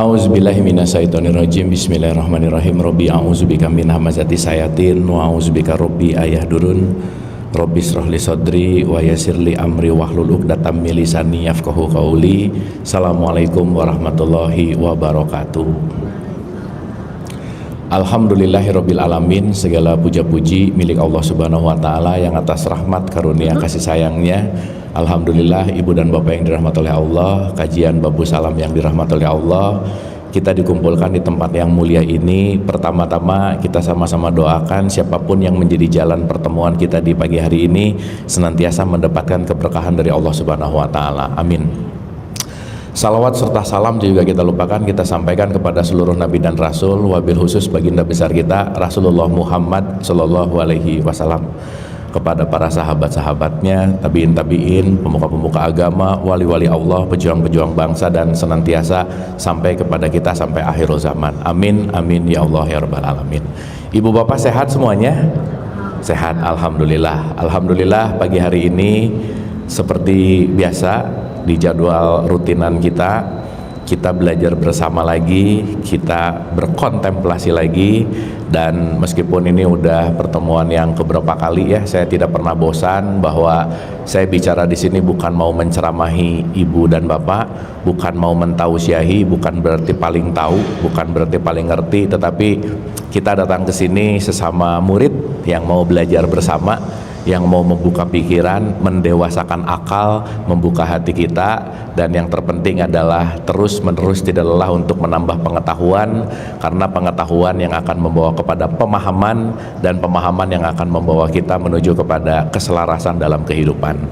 A'udzubillahi minasyaitonirrajim. Bismillahirrahmanirrahim. Rabbi a'udzubika min hamazati sayatin wa a'udzubika rabbi ayahdurun. Rabbi shrahli sadri wa yassirli amri wahlul 'uqdatam min lisani yafqahu qauli. Assalamualaikum warahmatullahi wabarakatuh. Alhamdulillahirabbil alamin. Segala puja-puji milik Allah Subhanahu wa taala yang atas rahmat karunia kasih sayangnya. Alhamdulillah, ibu dan bapak yang dirahmati oleh Allah, kajian Babu Salam yang dirahmati oleh Allah, kita dikumpulkan di tempat yang mulia ini. Pertama-tama kita sama-sama doakan siapapun yang menjadi jalan pertemuan kita di pagi hari ini senantiasa mendapatkan keberkahan dari Allah Subhanahu wa taala. Amin. Salawat serta salam juga kita lupakan, kita sampaikan kepada seluruh nabi dan rasul, wabil khusus baginda besar kita Rasulullah Muhammad Sallallahu Alaihi Wasallam, kepada para sahabat-sahabatnya, tabiin, pemuka-pemuka agama, wali-wali Allah, pejuang-pejuang bangsa, dan senantiasa sampai kepada kita sampai akhir zaman. Amin, amin ya Allah ya Rabbal Alamin. Ibu bapak sehat semuanya? Sehat, alhamdulillah. Alhamdulillah pagi hari ini seperti biasa di jadwal rutinan kita belajar bersama lagi, kita berkontemplasi lagi. Dan meskipun ini udah pertemuan yang keberapa kali ya, saya tidak pernah bosan bahwa saya bicara di sini bukan mau menceramahi ibu dan bapak, bukan mau mentausiahi, bukan berarti paling tahu, bukan berarti paling ngerti, tetapi kita datang ke sini sesama murid yang mau belajar bersama, yang mau membuka pikiran, mendewasakan akal, membuka hati kita, dan yang terpenting adalah terus-menerus tidak lelah untuk menambah pengetahuan, karena pengetahuan yang akan membawa kepada pemahaman, dan pemahaman yang akan membawa kita menuju kepada keselarasan dalam kehidupan.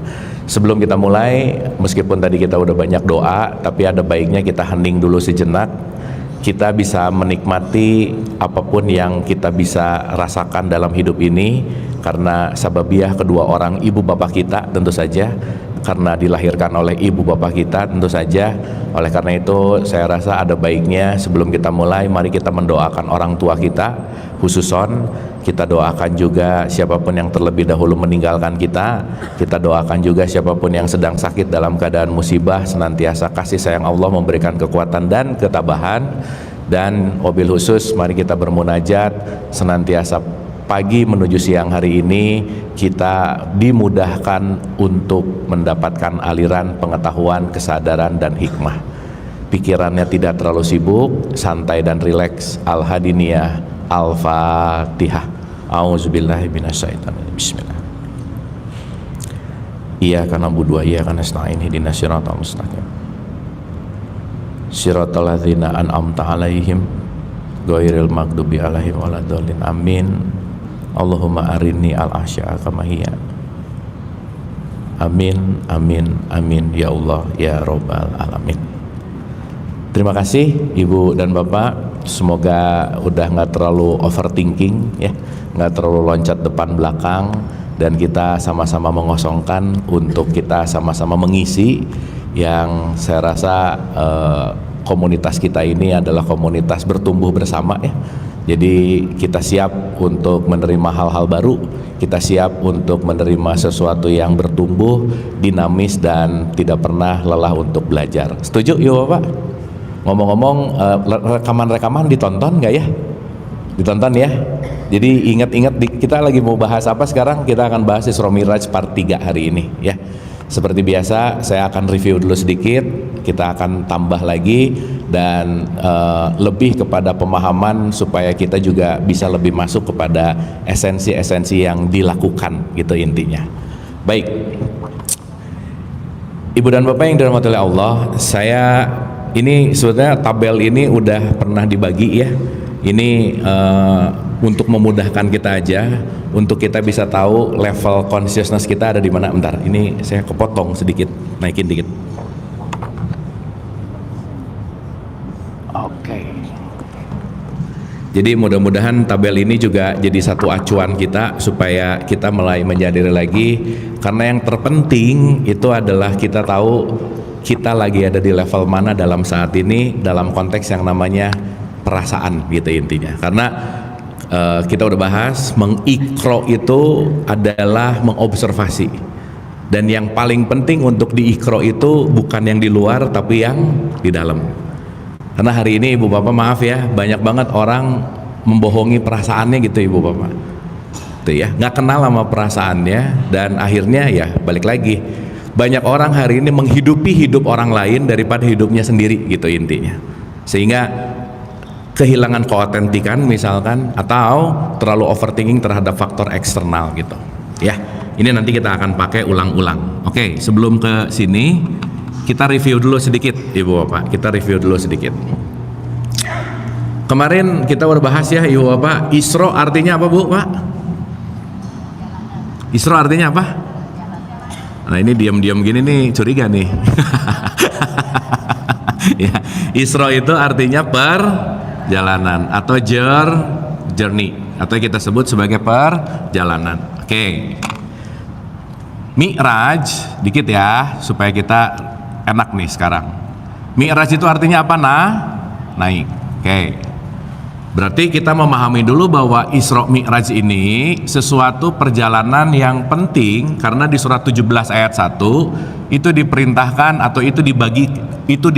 Sebelum kita mulai, meskipun tadi kita udah banyak doa, tapi ada baiknya kita hening dulu sejenak. Kita bisa menikmati apapun yang kita bisa rasakan dalam hidup ini, karena sababiah kedua orang ibu bapak kita tentu saja, karena dilahirkan oleh ibu bapak kita tentu saja. Oleh karena itu saya rasa ada baiknya sebelum kita mulai, mari kita mendoakan orang tua kita, khususon kita doakan juga siapapun yang terlebih dahulu meninggalkan kita. Kita doakan juga siapapun yang sedang sakit dalam keadaan musibah, senantiasa kasih sayang Allah memberikan kekuatan dan ketabahan. Dan wabil khusus mari kita bermunajat senantiasa pagi menuju siang hari ini kita dimudahkan untuk mendapatkan aliran pengetahuan, kesadaran, dan hikmah. Pikirannya tidak terlalu sibuk, santai dan rileks. Al-Hadiniyah, Al-Fatihah. A'udzubillahi minasyaitonirrajim. Bismillah. Iyyaka na'budu wa iyyaka nasta'in. Ihdinas siratal mustaqim. Siratal ladzina an'amta 'alaihim ghairil maghdubi 'alaihim waladdallin. Amin. Allahumma arini al-asya'a kama hiya. Amin, amin, amin ya Allah ya Rabbal Alamin. Terima kasih ibu dan bapak. Semoga udah nggak terlalu overthinking ya, nggak terlalu loncat depan belakang, dan kita sama-sama mengosongkan untuk kita sama-sama mengisi yang saya rasa komunitas kita ini adalah komunitas bertumbuh bersama ya. Jadi kita siap untuk menerima hal-hal baru, kita siap untuk menerima sesuatu yang bertumbuh, dinamis, dan tidak pernah lelah untuk belajar. Setuju ya Bapak? Ngomong-ngomong, rekaman-rekaman ditonton nggak ya? Ditonton ya. Jadi ingat-ingat kita lagi mau bahas apa sekarang? Kita akan bahas Isra Miraj part 3 hari ini ya. Seperti biasa saya akan review dulu sedikit, kita akan tambah lagi, dan lebih kepada pemahaman supaya kita juga bisa lebih masuk kepada esensi-esensi yang dilakukan gitu intinya. Baik, ibu dan bapak yang dirahmati oleh Allah, saya ini sebetulnya tabel ini udah pernah dibagi ya. Ini untuk memudahkan kita aja, untuk kita bisa tahu level consciousness kita ada di mana. Bentar, ini saya kepotong sedikit, naikin dikit. Oke. Jadi mudah-mudahan tabel ini juga jadi satu acuan kita supaya kita mulai menyadari lagi, karena yang terpenting itu adalah kita tahu kita lagi ada di level mana dalam saat ini dalam konteks yang namanya perasaan gitu intinya. Karena kita udah bahas mengikro itu adalah mengobservasi, dan yang paling penting untuk diikro itu bukan yang di luar tapi yang di dalam. Karena hari ini ibu bapak maaf ya, banyak banget orang membohongi perasaannya gitu ibu bapak. Tuh ya, nggak kenal sama perasaannya dan akhirnya ya balik lagi. Banyak orang hari ini menghidupi hidup orang lain daripada hidupnya sendiri gitu intinya. Sehingga kehilangan keotentikan misalkan, atau terlalu overthinking terhadap faktor eksternal gitu. Ya, ini nanti kita akan pakai ulang-ulang. Oke, sebelum ke sini kita review dulu sedikit ibu bapak, kita review dulu sedikit. Kemarin kita berbahas ya ibu bapak, Isra artinya apa bu pak? Isra artinya apa? Nah ini diam-diam gini nih curiga nih. Ya, Isra itu artinya perjalanan atau journey, atau kita sebut sebagai perjalanan. Oke. Mi'raj dikit ya supaya kita enak nih sekarang. Mi'raj itu artinya apa? Naik. Oke. Berarti kita memahami dulu bahwa Isra Mi'raj ini sesuatu perjalanan yang penting, karena di surat 17 ayat 1 itu diperintahkan atau itu dibagi, itu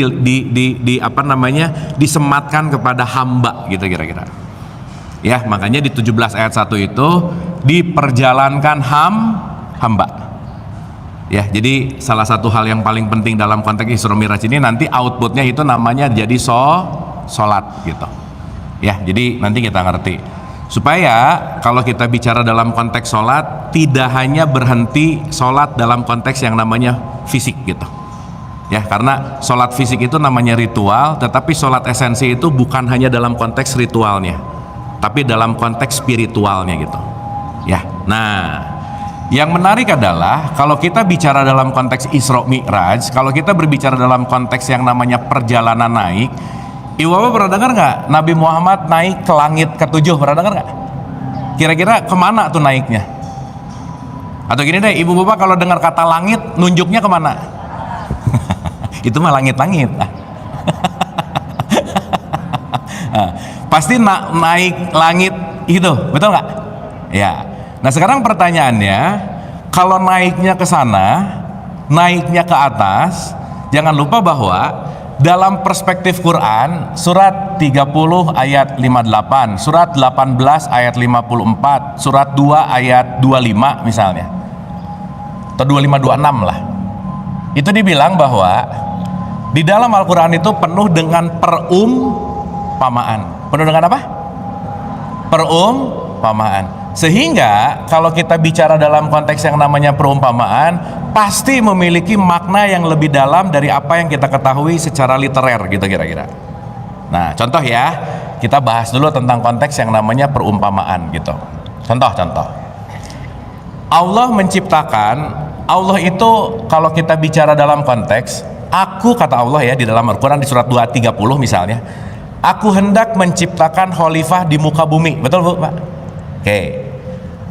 disematkan kepada hamba gitu kira-kira. Ya, makanya di 17 ayat 1 itu diperjalankan hamba. Ya, jadi salah satu hal yang paling penting dalam konteks Isra Mi'raj ini nanti outputnya itu namanya jadi sholat gitu. Ya, jadi nanti kita ngerti. Supaya kalau kita bicara dalam konteks sholat, tidak hanya berhenti sholat dalam konteks yang namanya fisik gitu. Ya, karena sholat fisik itu namanya ritual, tetapi sholat esensi itu bukan hanya dalam konteks ritualnya, tapi dalam konteks spiritualnya gitu. Ya, nah yang menarik adalah kalau kita bicara dalam konteks Isra Mi'raj, kalau kita berbicara dalam konteks yang namanya perjalanan naik, ibu bapak pernah dengar nggak Nabi Muhammad naik ke langit ke-7? Pernah dengar nggak? Kira-kira kemana tuh naiknya? Atau gini deh, ibu bapak kalau dengar kata langit, nunjuknya kemana? Itu mah langit-langit. Nah, pasti naik langit itu, betul nggak? Ya. Nah sekarang pertanyaannya, kalau naiknya ke sana, naiknya ke atas, jangan lupa bahwa dalam perspektif Quran, surat 30 ayat 58, surat 18 ayat 54, surat 2 ayat 25 misalnya, atau 25-26 lah, itu dibilang bahwa di dalam Al-Quran itu penuh dengan perumpamaan. Penuh dengan apa? Perumpamaan. Sehingga kalau kita bicara dalam konteks yang namanya perumpamaan, pasti memiliki makna yang lebih dalam dari apa yang kita ketahui secara literer gitu kira-kira. Nah contoh ya, kita bahas dulu tentang konteks yang namanya perumpamaan gitu. Contoh-contoh, Allah menciptakan, Allah itu kalau kita bicara dalam konteks, aku kata Allah ya di dalam Al-Quran di surat 2:30 misalnya, aku hendak menciptakan khalifah di muka bumi. Betul bu pak? Oke,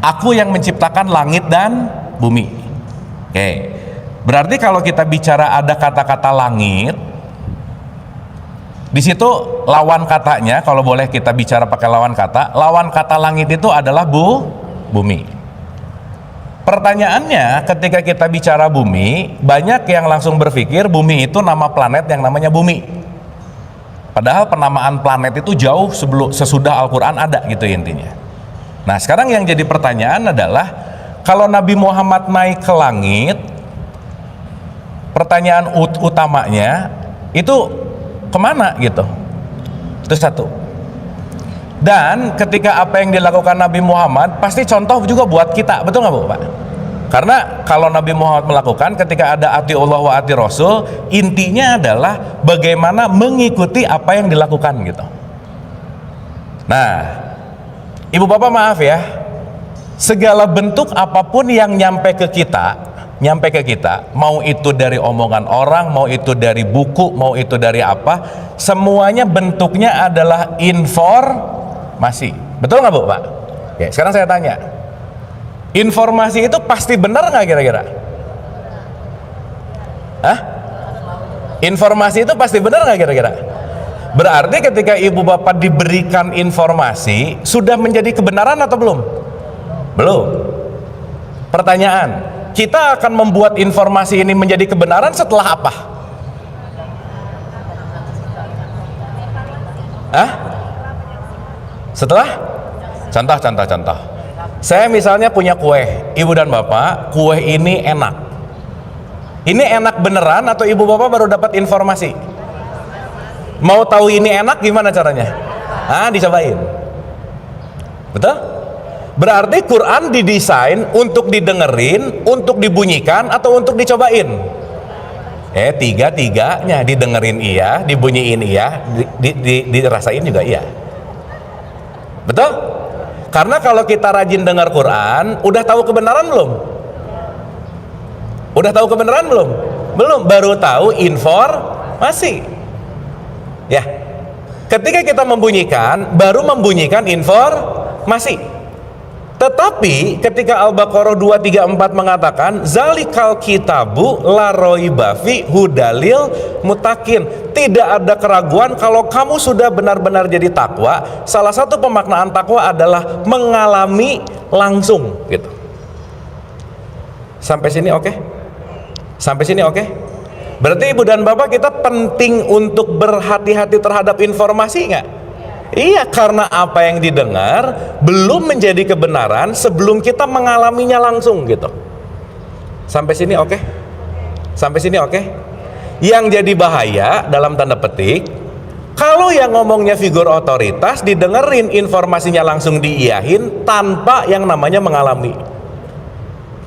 aku yang menciptakan langit dan bumi. Oke, berarti kalau kita bicara ada kata-kata langit, di situ lawan katanya, kalau boleh kita bicara pakai lawan kata langit itu adalah bumi. Pertanyaannya, ketika kita bicara bumi, banyak yang langsung berpikir bumi itu nama planet yang namanya bumi. Padahal penamaan planet itu jauh sesudah Al-Quran ada gitu intinya. Nah sekarang yang jadi pertanyaan adalah, kalau Nabi Muhammad naik ke langit, pertanyaan utamanya itu kemana gitu. Itu satu. Dan ketika apa yang dilakukan Nabi Muhammad pasti contoh juga buat kita, betul nggak bu pak? Karena kalau Nabi Muhammad melakukan, ketika ada ati Allah wa ati Rasul, intinya adalah bagaimana mengikuti apa yang dilakukan gitu. Nah ibu bapak maaf ya, segala bentuk apapun yang nyampe ke kita, mau itu dari omongan orang, mau itu dari buku, mau itu dari apa, semuanya bentuknya adalah informasi. Betul nggak bu pak? Ya, sekarang saya tanya, informasi itu pasti benar nggak kira-kira? Hah? Informasi itu pasti benar nggak kira-kira? Berarti ketika ibu bapak diberikan informasi, sudah menjadi kebenaran atau belum? Belum. Pertanyaan, kita akan membuat informasi ini menjadi kebenaran setelah apa? Hah? Setelah? Contoh. Saya misalnya punya kue, ibu dan bapak, kue ini enak. Ini enak beneran atau ibu bapak baru dapat informasi? Mau tahu ini enak gimana caranya? Dicobain. Betul? Berarti Quran didesain untuk didengerin, untuk dibunyikan, atau untuk dicobain? Tiga-tiganya. Didengerin iya, dibunyiin iya, dirasain juga iya. Betul? Karena kalau kita rajin dengar Quran, udah tahu kebenaran belum? Udah tahu kebenaran belum? Belum, baru tahu informasi. Ya. Ketika kita membunyikan, baru membunyikan informasi. Tetapi ketika Al-Baqarah 234 mengatakan zalikal kitabu la raiba fi hudalil mutakin, tidak ada keraguan kalau kamu sudah benar-benar jadi takwa. Salah satu pemaknaan takwa adalah mengalami langsung gitu. Sampai sini oke? Sampai sini oke? Berarti ibu dan bapak kita penting untuk berhati-hati terhadap informasi nggak? Iya, karena apa yang didengar belum menjadi kebenaran sebelum kita mengalaminya langsung gitu. Sampai sini oke? Sampai sini oke? Yang jadi bahaya dalam tanda petik, kalau yang ngomongnya figur otoritas didengerin informasinya langsung diiyahin tanpa yang namanya mengalami.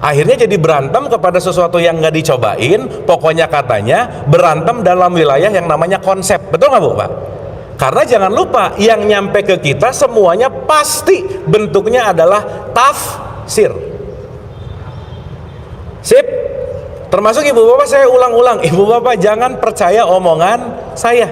Akhirnya jadi berantem kepada sesuatu yang nggak dicobain. Pokoknya katanya berantem dalam wilayah yang namanya konsep. Betul nggak Bu Pak? Karena jangan lupa, yang nyampe ke kita semuanya pasti bentuknya adalah tafsir. Sip? Termasuk ibu bapak, saya ulang-ulang, ibu bapak jangan percaya omongan saya.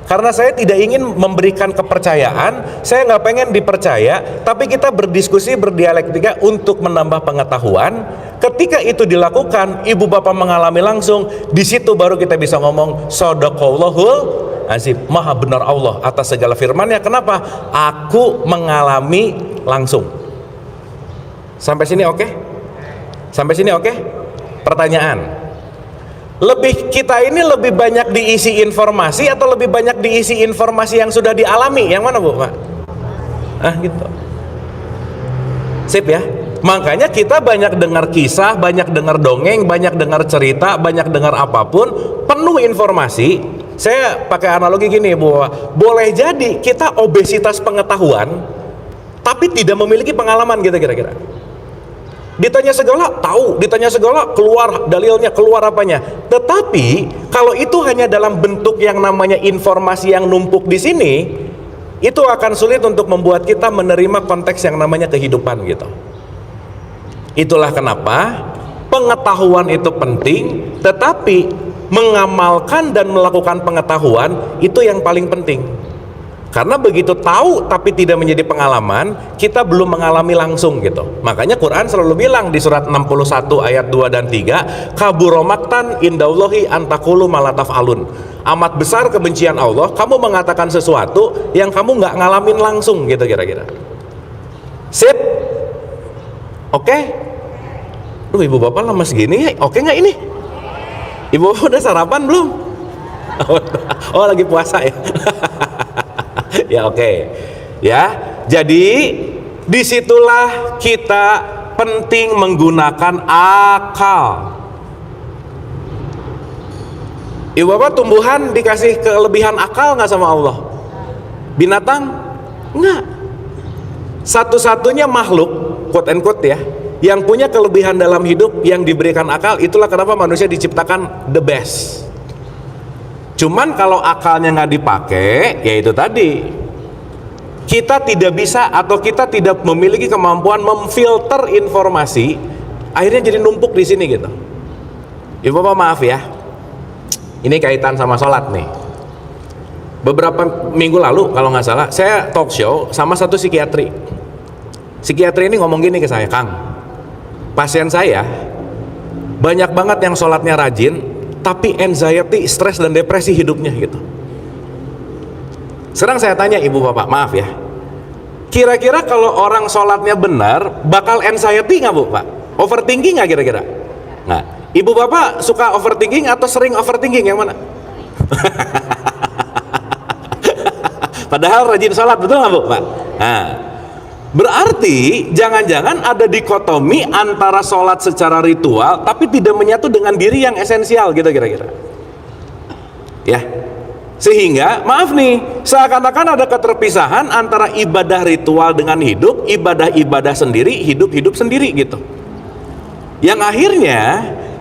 Karena saya tidak ingin memberikan kepercayaan, saya nggak pengen dipercaya, tapi kita berdiskusi, berdialektika untuk menambah pengetahuan. Ketika itu dilakukan, ibu bapak mengalami langsung, di situ baru kita bisa ngomong shadaqallahul azim, maha benar Allah atas segala firman-Nya. Kenapa? Aku mengalami langsung. Sampai sini oke? Sampai sini oke? Pertanyaan, kita ini lebih banyak diisi informasi atau lebih banyak diisi informasi yang sudah dialami? Yang mana Bu Pak? Gitu. Sip ya. Makanya kita banyak dengar kisah, banyak dengar dongeng, banyak dengar cerita, banyak dengar apapun, penuh informasi. Saya pakai analogi gini Bu, boleh jadi kita obesitas pengetahuan tapi tidak memiliki pengalaman gitu kira-kira. Ditanya segala tahu, ditanya segala keluar dalilnya, keluar apanya. Tetapi kalau itu hanya dalam bentuk yang namanya informasi yang numpuk di sini, itu akan sulit untuk membuat kita menerima konteks yang namanya kehidupan gitu. Itulah kenapa pengetahuan itu penting, tetapi mengamalkan dan melakukan pengetahuan itu yang paling penting. Karena begitu tahu tapi tidak menjadi pengalaman, kita belum mengalami langsung gitu. Makanya Quran selalu bilang di surat 61 ayat 2 dan 3, kaburomatan indallahi antakulu malataf'alun. Amat besar kebencian Allah kamu mengatakan sesuatu yang kamu nggak ngalamin langsung gitu kira-kira. Sip? Oke? Ibu bapak lama segini ya, oke nggak ini? Ibu udah sarapan belum? Oh lagi puasa ya. Ya oke. Ya, jadi disitulah kita penting menggunakan akal. Ibu bapak tumbuhan dikasih kelebihan akal nggak sama Allah? Binatang? Nggak. Satu-satunya makhluk, quote and quote ya, yang punya kelebihan dalam hidup yang diberikan akal, itulah kenapa manusia diciptakan the best. Cuman kalau akalnya nggak dipakai, ya itu tadi, kita tidak bisa atau kita tidak memiliki kemampuan memfilter informasi, akhirnya jadi numpuk di sini gitu. Ibu bapak maaf ya, ini kaitan sama sholat nih. Beberapa minggu lalu kalau nggak salah, saya talk show sama satu psikiatri. Psikiatri ini ngomong gini ke saya, Kang, pasien saya banyak banget yang sholatnya rajin tapi anxiety, stres dan depresi hidupnya gitu. Sekarang saya tanya ibu bapak, maaf ya, kira-kira kalau orang sholatnya benar bakal anxiety nggak Bu Pak? Overthinking nggak kira-kira? Nah, ibu bapak suka overthinking atau sering overthinking, yang mana? Padahal rajin sholat, betul nggak Bu, Pak? Nah, berarti jangan-jangan ada dikotomi antara sholat secara ritual tapi tidak menyatu dengan diri yang esensial gitu kira-kira. Ya. Sehingga, maaf nih, seakan-akan ada keterpisahan antara ibadah ritual dengan hidup, ibadah-ibadah sendiri, hidup-hidup sendiri gitu. Yang akhirnya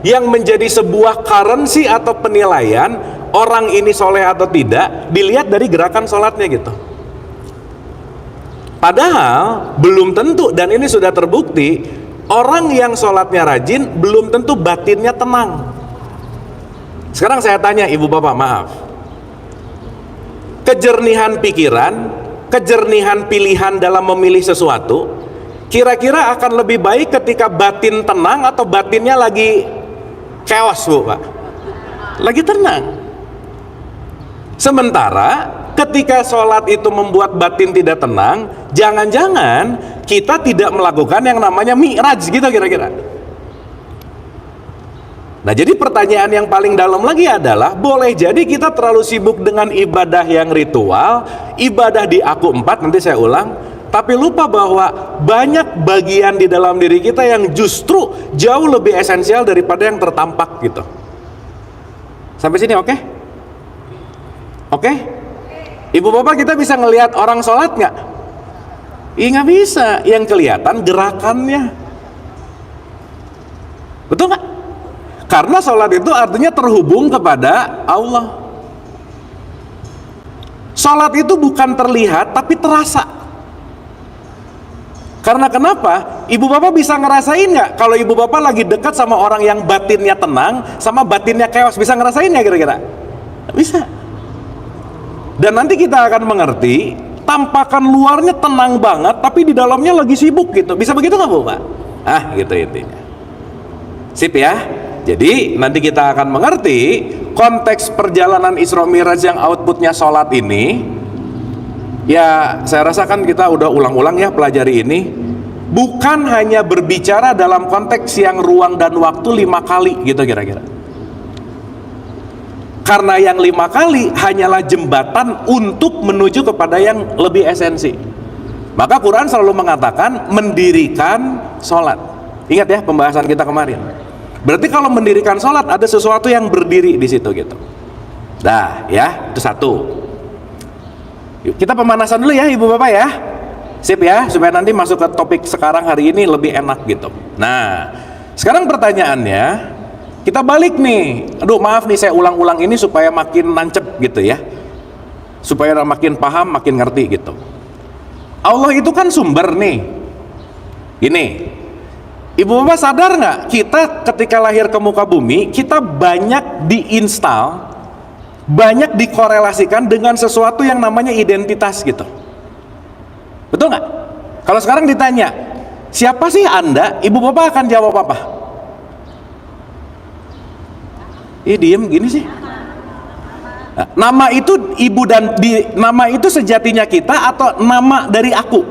yang menjadi sebuah currency atau penilaian orang ini soleh atau tidak dilihat dari gerakan sholatnya gitu. Padahal belum tentu, dan ini sudah terbukti, orang yang sholatnya rajin belum tentu batinnya tenang. Sekarang saya tanya ibu bapak, maaf, kejernihan pikiran, kejernihan pilihan dalam memilih sesuatu kira-kira akan lebih baik ketika batin tenang atau batinnya lagi chaos, Bu, Pak? Lagi tenang. Sementara ketika sholat itu membuat batin tidak tenang, jangan-jangan kita tidak melakukan yang namanya mi'raj gitu kira-kira. Nah, jadi pertanyaan yang paling dalam lagi adalah, boleh jadi kita terlalu sibuk dengan ibadah yang ritual, ibadah di aku 4, nanti saya ulang, tapi lupa bahwa banyak bagian di dalam diri kita yang justru jauh lebih esensial daripada yang tertampak gitu. Sampai sini oke? Oke? Ibu bapak, kita bisa ngelihat orang sholat nggak? Iya, nggak bisa. Yang kelihatan gerakannya. Betul nggak? Karena sholat itu artinya terhubung kepada Allah. Sholat itu bukan terlihat tapi terasa. Karena kenapa? Ibu bapak bisa ngerasain nggak kalau ibu bapak lagi dekat sama orang yang batinnya tenang sama batinnya chaos? Bisa ngerasain nggak kira-kira? Bisa. Dan nanti kita akan mengerti, tampakan luarnya tenang banget tapi di dalamnya lagi sibuk gitu. Bisa begitu nggak Bu, Pak? Gitu intinya. Sip ya. Jadi nanti kita akan mengerti konteks perjalanan Isra Mi'raj yang outputnya sholat ini. Ya, saya rasakan kita udah ulang-ulang ya pelajari ini. Bukan hanya berbicara dalam konteks yang ruang dan waktu 5 kali gitu kira-kira. Karena yang 5 kali hanyalah jembatan untuk menuju kepada yang lebih esensi. Maka Quran selalu mengatakan mendirikan sholat. Ingat ya pembahasan kita kemarin. Berarti kalau mendirikan sholat ada sesuatu yang berdiri di situ gitu. Nah ya, itu satu. Yuk, kita pemanasan dulu ya ibu bapak ya. Sip ya, supaya nanti masuk ke topik sekarang hari ini lebih enak gitu. Nah, sekarang pertanyaannya, kita balik nih. Aduh maaf nih, saya ulang-ulang ini supaya makin nancep gitu ya, supaya makin paham, makin ngerti gitu. Allah itu kan sumber nih. Gini, ibu bapak sadar nggak, kita ketika lahir ke muka bumi, kita banyak diinstal, banyak dikorelasikan dengan sesuatu yang namanya identitas gitu. Betul nggak? Kalau sekarang ditanya, siapa sih Anda? Ibu bapak akan jawab apa? Diem gini sih. Nah, nama itu ibu dan nama itu sejatinya kita atau nama dari aku?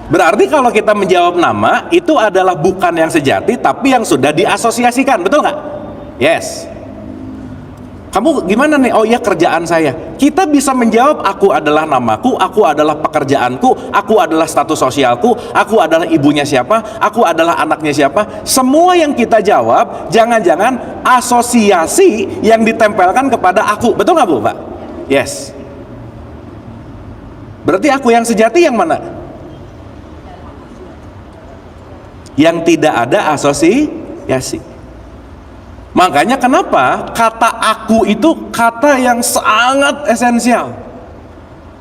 Berarti kalau kita menjawab nama itu adalah bukan yang sejati tapi yang sudah diasosiasikan, betul nggak? Yes. Kamu gimana nih? Oh iya, kerjaan saya. Kita bisa menjawab aku adalah namaku, aku adalah pekerjaanku, aku adalah status sosialku, aku adalah ibunya siapa, aku adalah anaknya siapa. Semua yang kita jawab jangan-jangan asosiasi yang ditempelkan kepada aku. Betul nggak Bu, Pak? Yes. Berarti aku yang sejati yang mana? Yang tidak ada asosiasi. Makanya kenapa kata aku itu kata yang sangat esensial.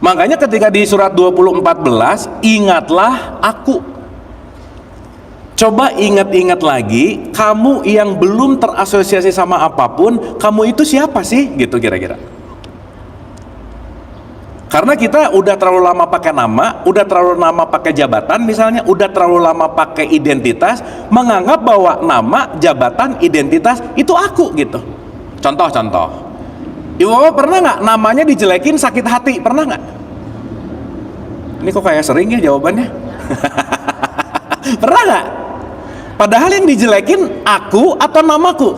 Makanya ketika di surat 20:14, ingatlah aku. Coba ingat-ingat lagi, kamu yang belum terasosiasi sama apapun, kamu itu siapa sih? Gitu kira-kira. Karena kita udah terlalu lama pakai nama, udah terlalu lama pakai jabatan misalnya, udah terlalu lama pakai identitas, menganggap bahwa nama, jabatan, identitas itu aku gitu. Contoh-contoh, ibu bapak pernah nggak namanya dijelekin sakit hati? Pernah nggak? Ini kok kayak sering ya jawabannya. Pernah nggak? Padahal yang dijelekin aku atau namaku.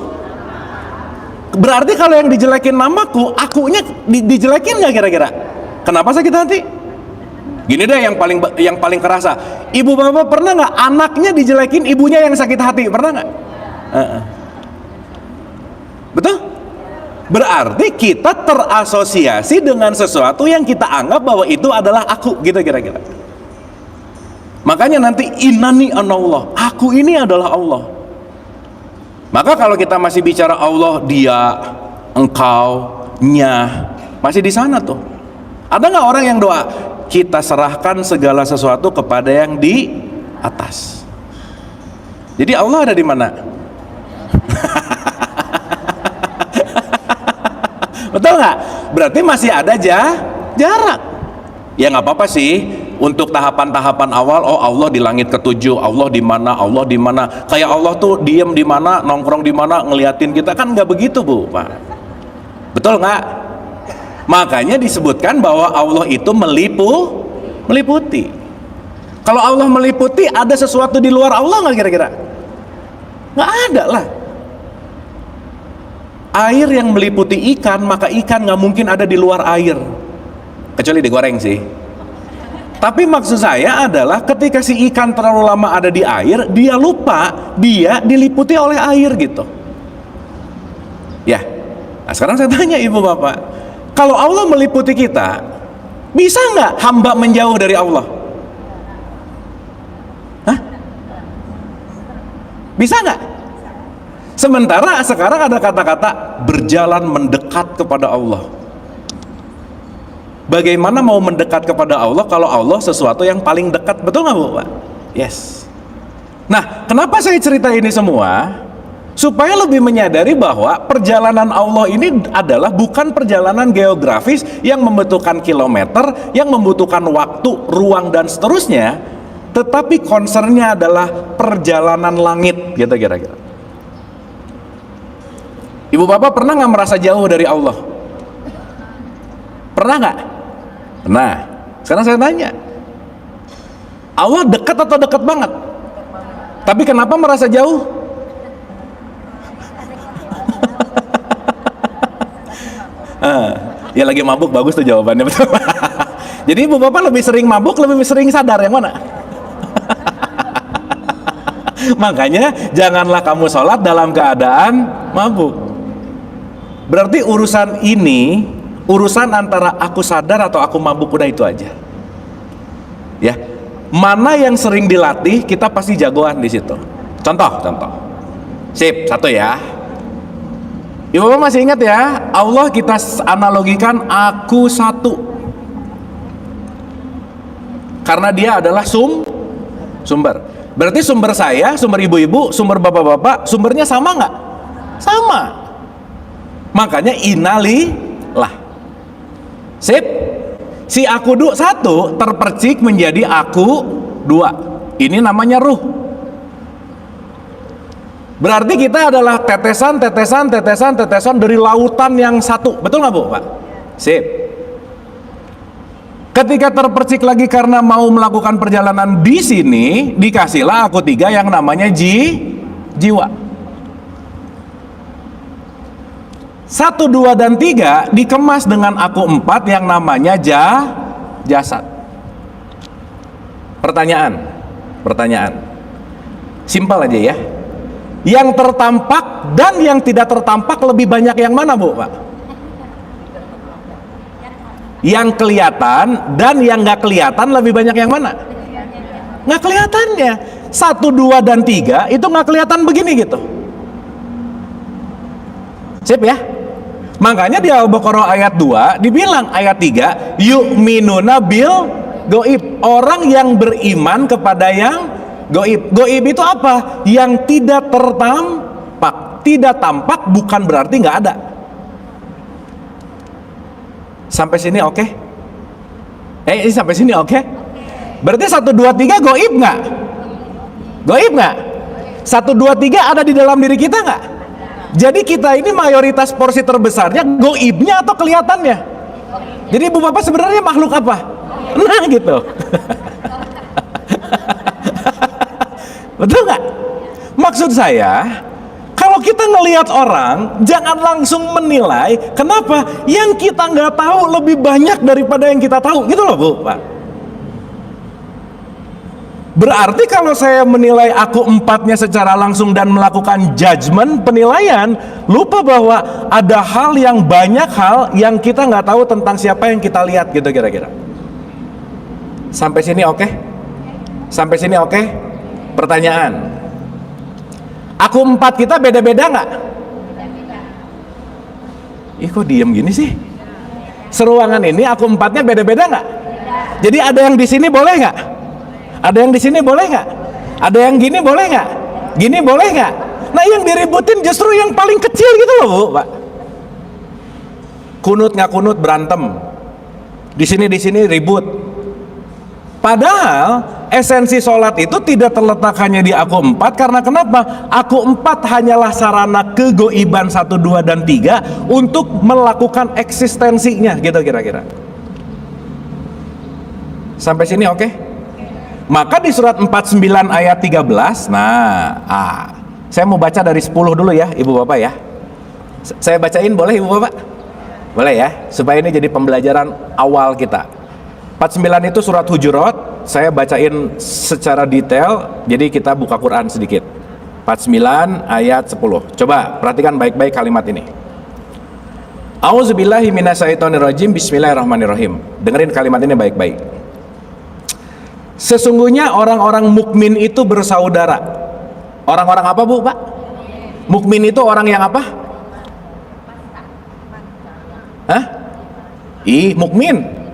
Berarti kalau yang dijelekin namaku, akunya dijelekin nggak kira-kira? Kenapa sakit hati? Gini deh yang paling kerasa. Ibu bapak pernah nggak anaknya dijelekin, ibunya yang sakit hati? Pernah nggak? Betul? Berarti kita terasosiasi dengan sesuatu yang kita anggap bahwa itu adalah aku, gitu kira-kira. Makanya nanti innani anallah, aku ini adalah Allah. Maka kalau kita masih bicara Allah, dia, engkau, nya, masih di sana tuh. Ada nggak orang yang doa, kita serahkan segala sesuatu kepada yang di atas. Jadi Allah ada di mana? Betul nggak? Berarti masih ada jarak. Ya nggak apa-apa sih. Untuk tahapan-tahapan awal, oh Allah di langit ketujuh, Allah di mana, Allah di mana. Kayak Allah tuh diem di mana, nongkrong di mana, ngeliatin kita, kan nggak begitu Bu, Pak. Betul nggak? Makanya disebutkan bahwa Allah itu meliputi. Kalau Allah meliputi, ada sesuatu di luar Allah nggak kira-kira? Nggak ada lah. Air yang meliputi ikan, maka ikan nggak mungkin ada di luar air, kecuali digoreng sih. Tapi maksud saya adalah ketika si ikan terlalu lama ada di air, dia lupa dia diliputi oleh air gitu. Ya, nah sekarang saya tanya ibu bapak, kalau Allah meliputi kita, bisa nggak hamba menjauh dari Allah? Hah? Bisa nggak? Sementara sekarang ada kata-kata berjalan mendekat kepada Allah. Bagaimana mau mendekat kepada Allah kalau Allah sesuatu yang paling dekat? Betul nggak Bu, Pak? Yes. Nah, kenapa saya cerita ini semua? Supaya lebih menyadari bahwa perjalanan Allah ini adalah bukan perjalanan geografis yang membutuhkan kilometer, yang membutuhkan waktu, ruang, dan seterusnya, tetapi concernnya adalah perjalanan langit, gitu kira-kira. Ibu bapak pernah nggak merasa jauh dari Allah? Pernah nggak? Nah, sekarang saya tanya, Allah dekat atau dekat banget? Tapi kenapa merasa jauh? Ya lagi mabuk, bagus tuh jawabannya, betul. Jadi ibu bapak lebih sering mabuk, lebih sering sadar, yang mana? Makanya janganlah kamu sholat dalam keadaan mabuk. Berarti urusan ini, urusan antara aku sadar atau aku mabuk, udah itu aja. Ya, mana yang sering dilatih, kita pasti jagoan di situ. Contoh. Sip, satu ya. Ibu bapak masih ingat ya, Allah kita analogikan aku satu. Karena dia adalah sumber. Berarti sumber saya, sumber ibu-ibu, sumber bapak-bapak, sumbernya sama nggak? Sama. Makanya innalillah. Sip. Si aku satu terpercik menjadi aku dua. Ini namanya ruh. Berarti kita adalah tetesan dari lautan yang satu. Betul nggak Bu, Pak? Sip. Ketika terpercik lagi karena mau melakukan perjalanan di sini, dikasihlah aku tiga yang namanya jiwa. 1, 2, dan 3 dikemas dengan aku 4 yang namanya jasad. Pertanyaan. Simpel aja ya. Yang tertampak dan yang tidak tertampak lebih banyak yang mana Bu, Pak? Yang kelihatan dan yang nggak kelihatan lebih banyak yang mana? Nggak kelihatannya. 1, 2, dan 3 itu nggak kelihatan begini gitu. Sip ya? Makanya di Al-Baqarah ayat 2 dibilang ayat 3 yu'minuna bil goib, orang yang beriman kepada yang goib. Goib itu apa? Yang tidak tertampak. Tidak tampak bukan berarti nggak ada. Sampai sini oke? Sampai sini oke? Berarti 1, 2, 3 goib nggak? Goib nggak? 1, 2, 3 ada di dalam diri kita nggak? Jadi kita ini mayoritas porsi terbesarnya goibnya atau kelihatannya? Jadi ibu bapak sebenarnya makhluk apa? Nah gitu. Betul nggak? Maksud saya, kalau kita ngelihat orang, jangan langsung menilai. Kenapa? Yang kita nggak tahu lebih banyak daripada yang kita tahu, gitu loh Bu, Pak. Berarti kalau saya menilai aku empatnya secara langsung dan melakukan judgement, penilaian, lupa bahwa ada hal yang banyak hal yang kita nggak tahu tentang siapa yang kita lihat, gitu kira-kira. Sampai sini oke? Sampai sini oke? Pertanyaan. Aku empat kita beda-beda nggak? Ih kok diem gini sih? Seruangan ini aku empatnya beda-beda nggak? Jadi ada yang di sini boleh nggak? Ada yang di sini boleh nggak? Ada yang gini boleh nggak? Gini boleh nggak? Nah yang diributin justru yang paling kecil gitu loh Bu, Pak. Kunut nggak kunut berantem. Di sini ribut. Padahal esensi sholat itu tidak terletak hanya di aku empat. Karena kenapa? Aku empat hanyalah sarana kegoiban 1, 2, dan 3 untuk melakukan eksistensinya, gitu kira-kira. Sampai sini oke? Maka di surat 49 ayat 13, saya mau baca dari 10 dulu ya Ibu Bapak ya. Saya bacain boleh Ibu Bapak? Boleh ya, supaya ini jadi pembelajaran awal kita. 49 itu surat Hujurat, saya bacain secara detail, jadi kita buka Quran sedikit. 49 ayat 10. Coba perhatikan baik-baik kalimat ini. A'udzubillahi minasyaitonirrajim, bismillahirrahmanirrahim. Dengerin kalimat ini baik-baik. Sesungguhnya orang-orang mukmin itu bersaudara. Orang-orang apa Bu, Pak? Mukmin itu orang yang apa? Hah? Mukmin.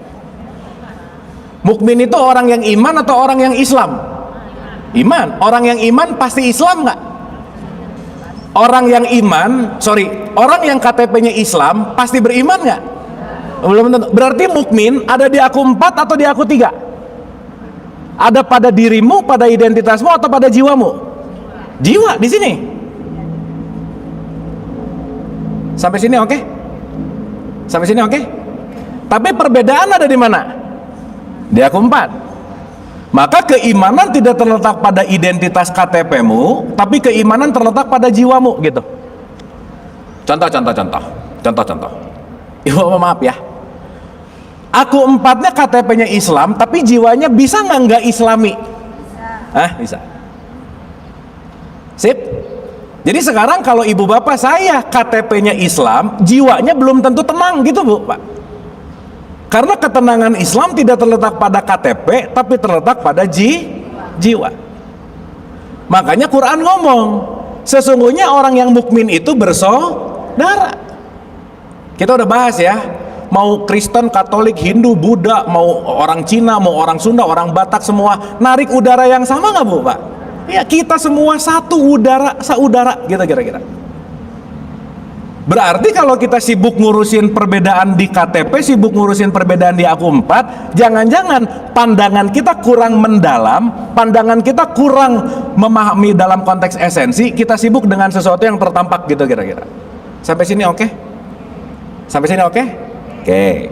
Mukmin itu orang yang iman atau orang yang Islam? Iman. Orang yang iman pasti Islam nggak? Orang yang orang yang KTP-nya Islam pasti beriman nggak? Belum tentu. Berarti mukmin ada di aku 4 atau di aku 3? Ada pada dirimu, pada identitasmu, atau pada jiwamu? Jiwa di sini. Sampai sini oke? Sampai sini oke? Tapi perbedaan ada di mana? Di aku 4. Maka keimanan tidak terletak pada identitas KTP-mu, tapi keimanan terletak pada jiwamu, gitu. Contoh. Ibu maaf ya. Aku 4-nya KTP-nya Islam, tapi jiwanya bisa nggak Islami? Bisa. Sip. Jadi sekarang kalau ibu bapak saya KTP-nya Islam, jiwanya belum tentu tenang gitu Bu, Pak. Karena ketenangan Islam tidak terletak pada KTP, tapi terletak pada jiwa. Makanya Quran ngomong, sesungguhnya orang yang mukmin itu bersaudara. Kita udah bahas ya. Mau Kristen, Katolik, Hindu, Buddha, mau orang Cina, mau orang Sunda, orang Batak, semua narik udara yang sama nggak Bu, Pak? Ya kita semua satu udara, saudara, gitu kira-kira. Berarti kalau kita sibuk ngurusin perbedaan di KTP, sibuk ngurusin perbedaan di aku 4, jangan-jangan pandangan kita kurang mendalam, pandangan kita kurang memahami dalam konteks esensi, kita sibuk dengan sesuatu yang tertampak gitu kira-kira. Sampai sini oke? Sampai sini oke? Oke.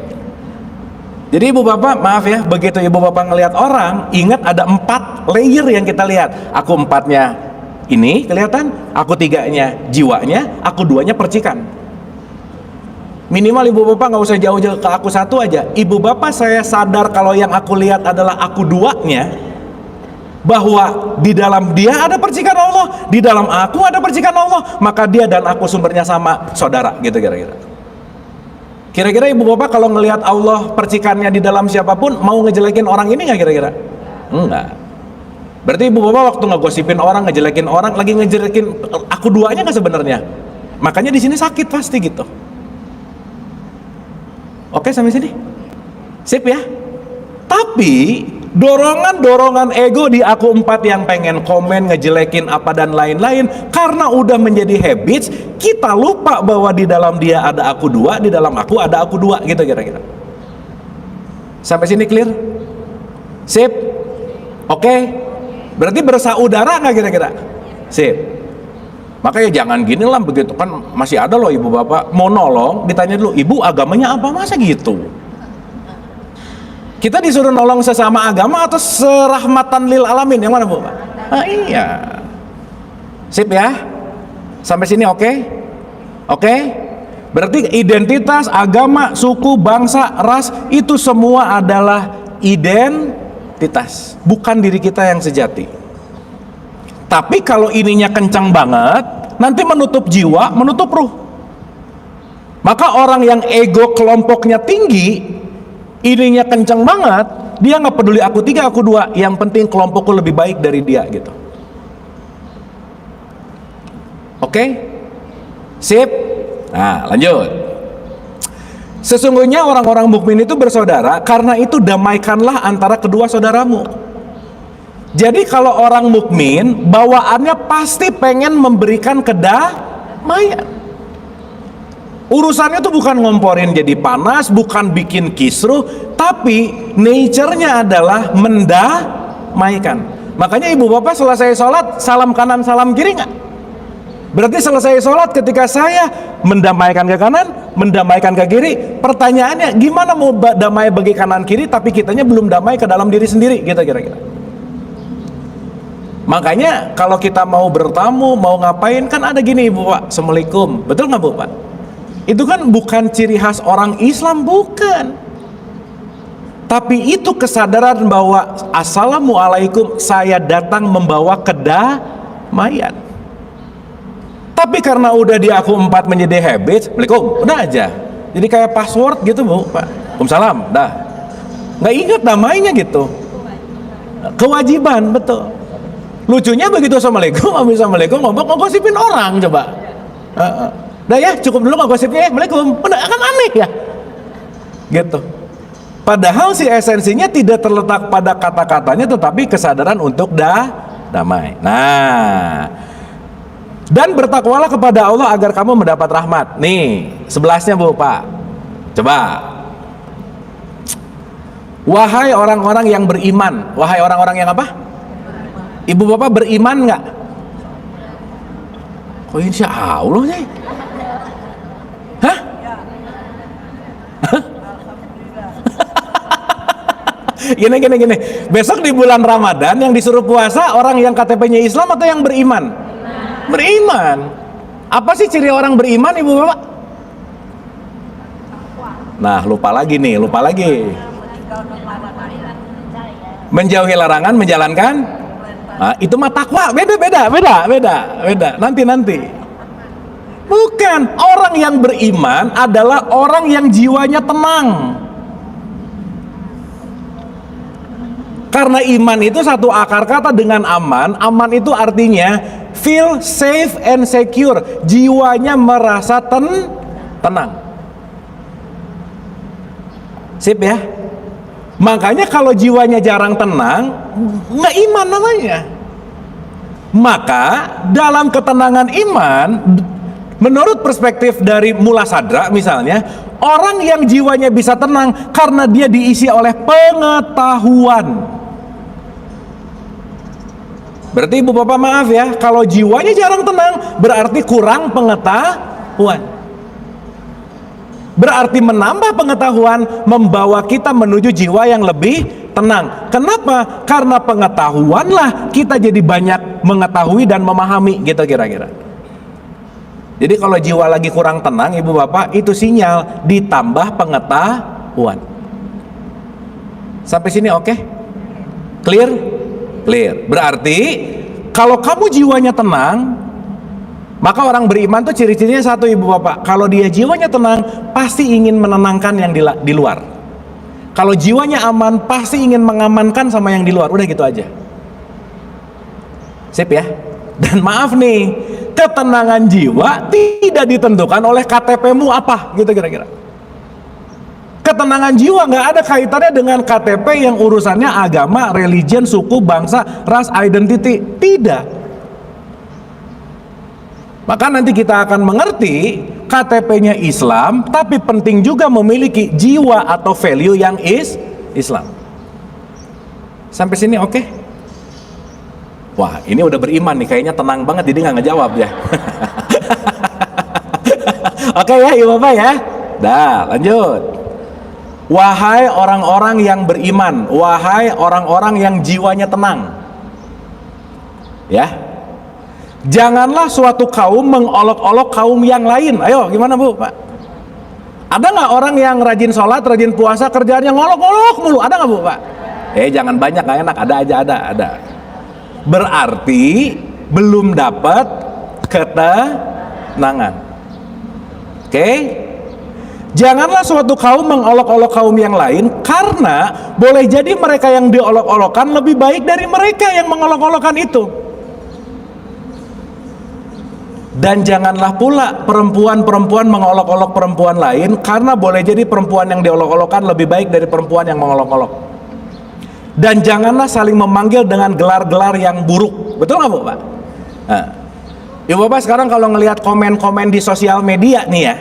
Jadi ibu bapak maaf ya, begitu ibu bapak ngelihat orang, ingat ada 4 layer yang kita lihat. Aku 4-nya ini kelihatan, aku 3-nya jiwanya, aku 2-nya percikan. Minimal ibu bapak nggak usah jauh-jauh ke aku 1 aja. Ibu bapak saya sadar kalau yang aku lihat adalah aku 2-nya, bahwa di dalam dia ada percikan Allah, di dalam aku ada percikan Allah, maka dia dan aku sumbernya sama, saudara, gitu kira-kira. Kira-kira ibu bapak kalau ngelihat Allah percikannya di dalam siapapun, mau ngejelekin orang ini nggak kira-kira? Enggak. Berarti ibu bapak waktu ngegosipin orang, ngejelekin orang, lagi ngejelekin aku 2-nya nggak sebenarnya? Makanya di sini sakit pasti gitu. Oke sampai sini? Sip ya? Tapi dorongan-dorongan ego di aku 4 yang pengen komen, ngejelekin apa dan lain-lain, karena udah menjadi habits, kita lupa bahwa di dalam dia ada aku 2, di dalam aku ada aku 2, gitu kira-kira. Sampai sini clear? Sip? Oke? Berarti bersaudara nggak kira-kira? Sip. Makanya jangan gini lah, begitu kan masih ada loh ibu bapak mau nolong, ditanya dulu, ibu agamanya apa, masa gitu? Kita disuruh nolong sesama agama atau serahmatan lil alamin, yang mana Bu? Iya. Sip ya? Sampai sini oke? Oke? Berarti identitas, agama, suku, bangsa, ras itu semua adalah identitas, bukan diri kita yang sejati. Tapi kalau ininya kencang banget, nanti menutup jiwa, menutup ruh. Maka orang yang ego kelompoknya tinggi, ininya kencang banget, dia nggak peduli aku 3, aku 2, yang penting kelompokku lebih baik dari dia gitu. Oke? Sip? Nah, lanjut. Sesungguhnya orang-orang mukmin itu bersaudara, karena itu damaikanlah antara kedua saudaramu. Jadi kalau orang mukmin, bawaannya pasti pengen memberikan kedamaian. Urusannya tuh bukan ngomporin jadi panas, bukan bikin kisruh, tapi nature-nya adalah mendamaikan. Makanya ibu bapak selesai sholat, salam kanan salam kiri nggak? Berarti selesai sholat ketika saya mendamaikan ke kanan, mendamaikan ke kiri. Pertanyaannya, gimana mau damai bagi kanan kiri tapi kitanya belum damai ke dalam diri sendiri gitu kira-kira. Makanya kalau kita mau bertamu, mau ngapain, kan ada gini ibu pak, assalamualaikum, betul nggak bu pak? Itu kan bukan ciri khas orang Islam, bukan. Tapi itu kesadaran bahwa assalamualaikum, saya datang membawa kedamaian. Tapi karena udah di aku 4 menjadi habit, assalamualaikum, udah aja. Jadi kayak password gitu bu, pak. Waalaikumsalam, dah. Nggak ingat namanya gitu. Kewajiban, betul. Lucunya begitu assalamualaikum, ngosipin orang coba. Dah ya, cukup dulu ngosipnya ya, assalamualaikum. Udah kan aneh ya, gitu. Padahal si esensinya tidak terletak pada kata-katanya, tetapi kesadaran untuk damai. Nah. Dan bertakwalah kepada Allah agar kamu mendapat rahmat. Nih, 11-nya bu pak. Coba. Wahai orang-orang yang beriman. Wahai orang-orang yang apa? Ibu bapak beriman nggak? Kok insya Allah sih? Hah? Gini. Besok di bulan Ramadan yang disuruh puasa orang yang KTP-nya Islam atau yang beriman? Beriman. Apa sih ciri orang beriman ibu bapak? Nah lupa lagi. Menjauhi larangan, menjalankan. Nah, itu mah takwa. Beda. Nanti. Bukan. Orang yang beriman adalah orang yang jiwanya tenang. Karena iman itu satu akar kata dengan aman. Aman itu artinya feel safe and secure. Jiwanya merasa tenang. Sip ya. Makanya kalau jiwanya jarang tenang, nggak iman namanya. Maka dalam ketenangan iman, menurut perspektif dari Mula Sadra misalnya, orang yang jiwanya bisa tenang karena dia diisi oleh pengetahuan. Berarti ibu bapak maaf ya, kalau jiwanya jarang tenang berarti kurang pengetahuan. Berarti menambah pengetahuan membawa kita menuju jiwa yang lebih tenang. Kenapa? Karena pengetahuanlah kita jadi banyak mengetahui dan memahami gitu kira-kira. Jadi kalau jiwa lagi kurang tenang ibu bapak, itu sinyal ditambah pengetahuan. Sampai sini oke? Clear? Berarti kalau kamu jiwanya tenang, maka orang beriman tuh ciri-cirinya satu ibu bapak. Kalau dia jiwanya tenang, pasti ingin menenangkan yang di luar. Kalau jiwanya aman, pasti ingin mengamankan sama yang di luar. Udah gitu aja. Sip ya. Dan maaf nih, ketenangan jiwa tidak ditentukan oleh KTP-mu apa, gitu kira-kira. Ketenangan jiwa nggak ada kaitannya dengan KTP yang urusannya agama, religion, suku, bangsa, ras, identity. Tidak. Maka nanti kita akan mengerti KTP-nya Islam, tapi penting juga memiliki jiwa atau value yang Islam. Sampai sini oke? Wah, ini udah beriman nih, kayaknya tenang banget, jadi nggak ngejawab ya. Oke ya, ibu bapak ya. Dah, lanjut. Wahai orang-orang yang beriman, wahai orang-orang yang jiwanya tenang. Ya. Janganlah suatu kaum mengolok-olok kaum yang lain. Ayo, gimana Bu, Pak? Ada nggak orang yang rajin sholat, rajin puasa, kerjaannya ngolok-olok mulu? Ada nggak Bu, Pak? Jangan banyak, nggak enak. Ada aja, ada. Berarti belum dapat ketenangan. Oke? Janganlah suatu kaum mengolok-olok kaum yang lain, karena boleh jadi mereka yang diolok-olokkan lebih baik dari mereka yang mengolok-olokkan itu. Dan janganlah pula perempuan-perempuan mengolok-olok perempuan lain, karena boleh jadi perempuan yang diolok-olokkan lebih baik dari perempuan yang mengolok-olok. Dan janganlah saling memanggil dengan gelar-gelar yang buruk. Betul nggak Bu, Pak? Nah, Ibu Bapak sekarang kalau ngelihat komen-komen di sosial media nih ya,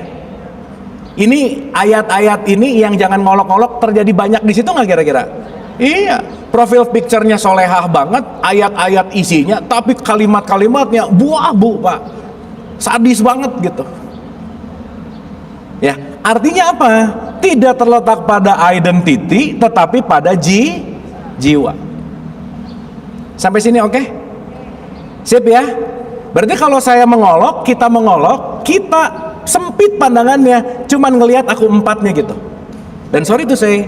ini ayat-ayat ini yang jangan ngolok-olok terjadi banyak di situ nggak kira-kira? Iya, profil picture-nya solehah banget, ayat-ayat isinya, tapi kalimat-kalimatnya buah Bu, Pak, sadis banget gitu. Ya, artinya apa? Tidak terletak pada identity, tetapi pada jiwa. Sampai sini oke? Sip ya? Berarti kalau saya mengolok, kita sempit pandangannya, cuman ngelihat aku empatnya gitu. Dan sorry to say,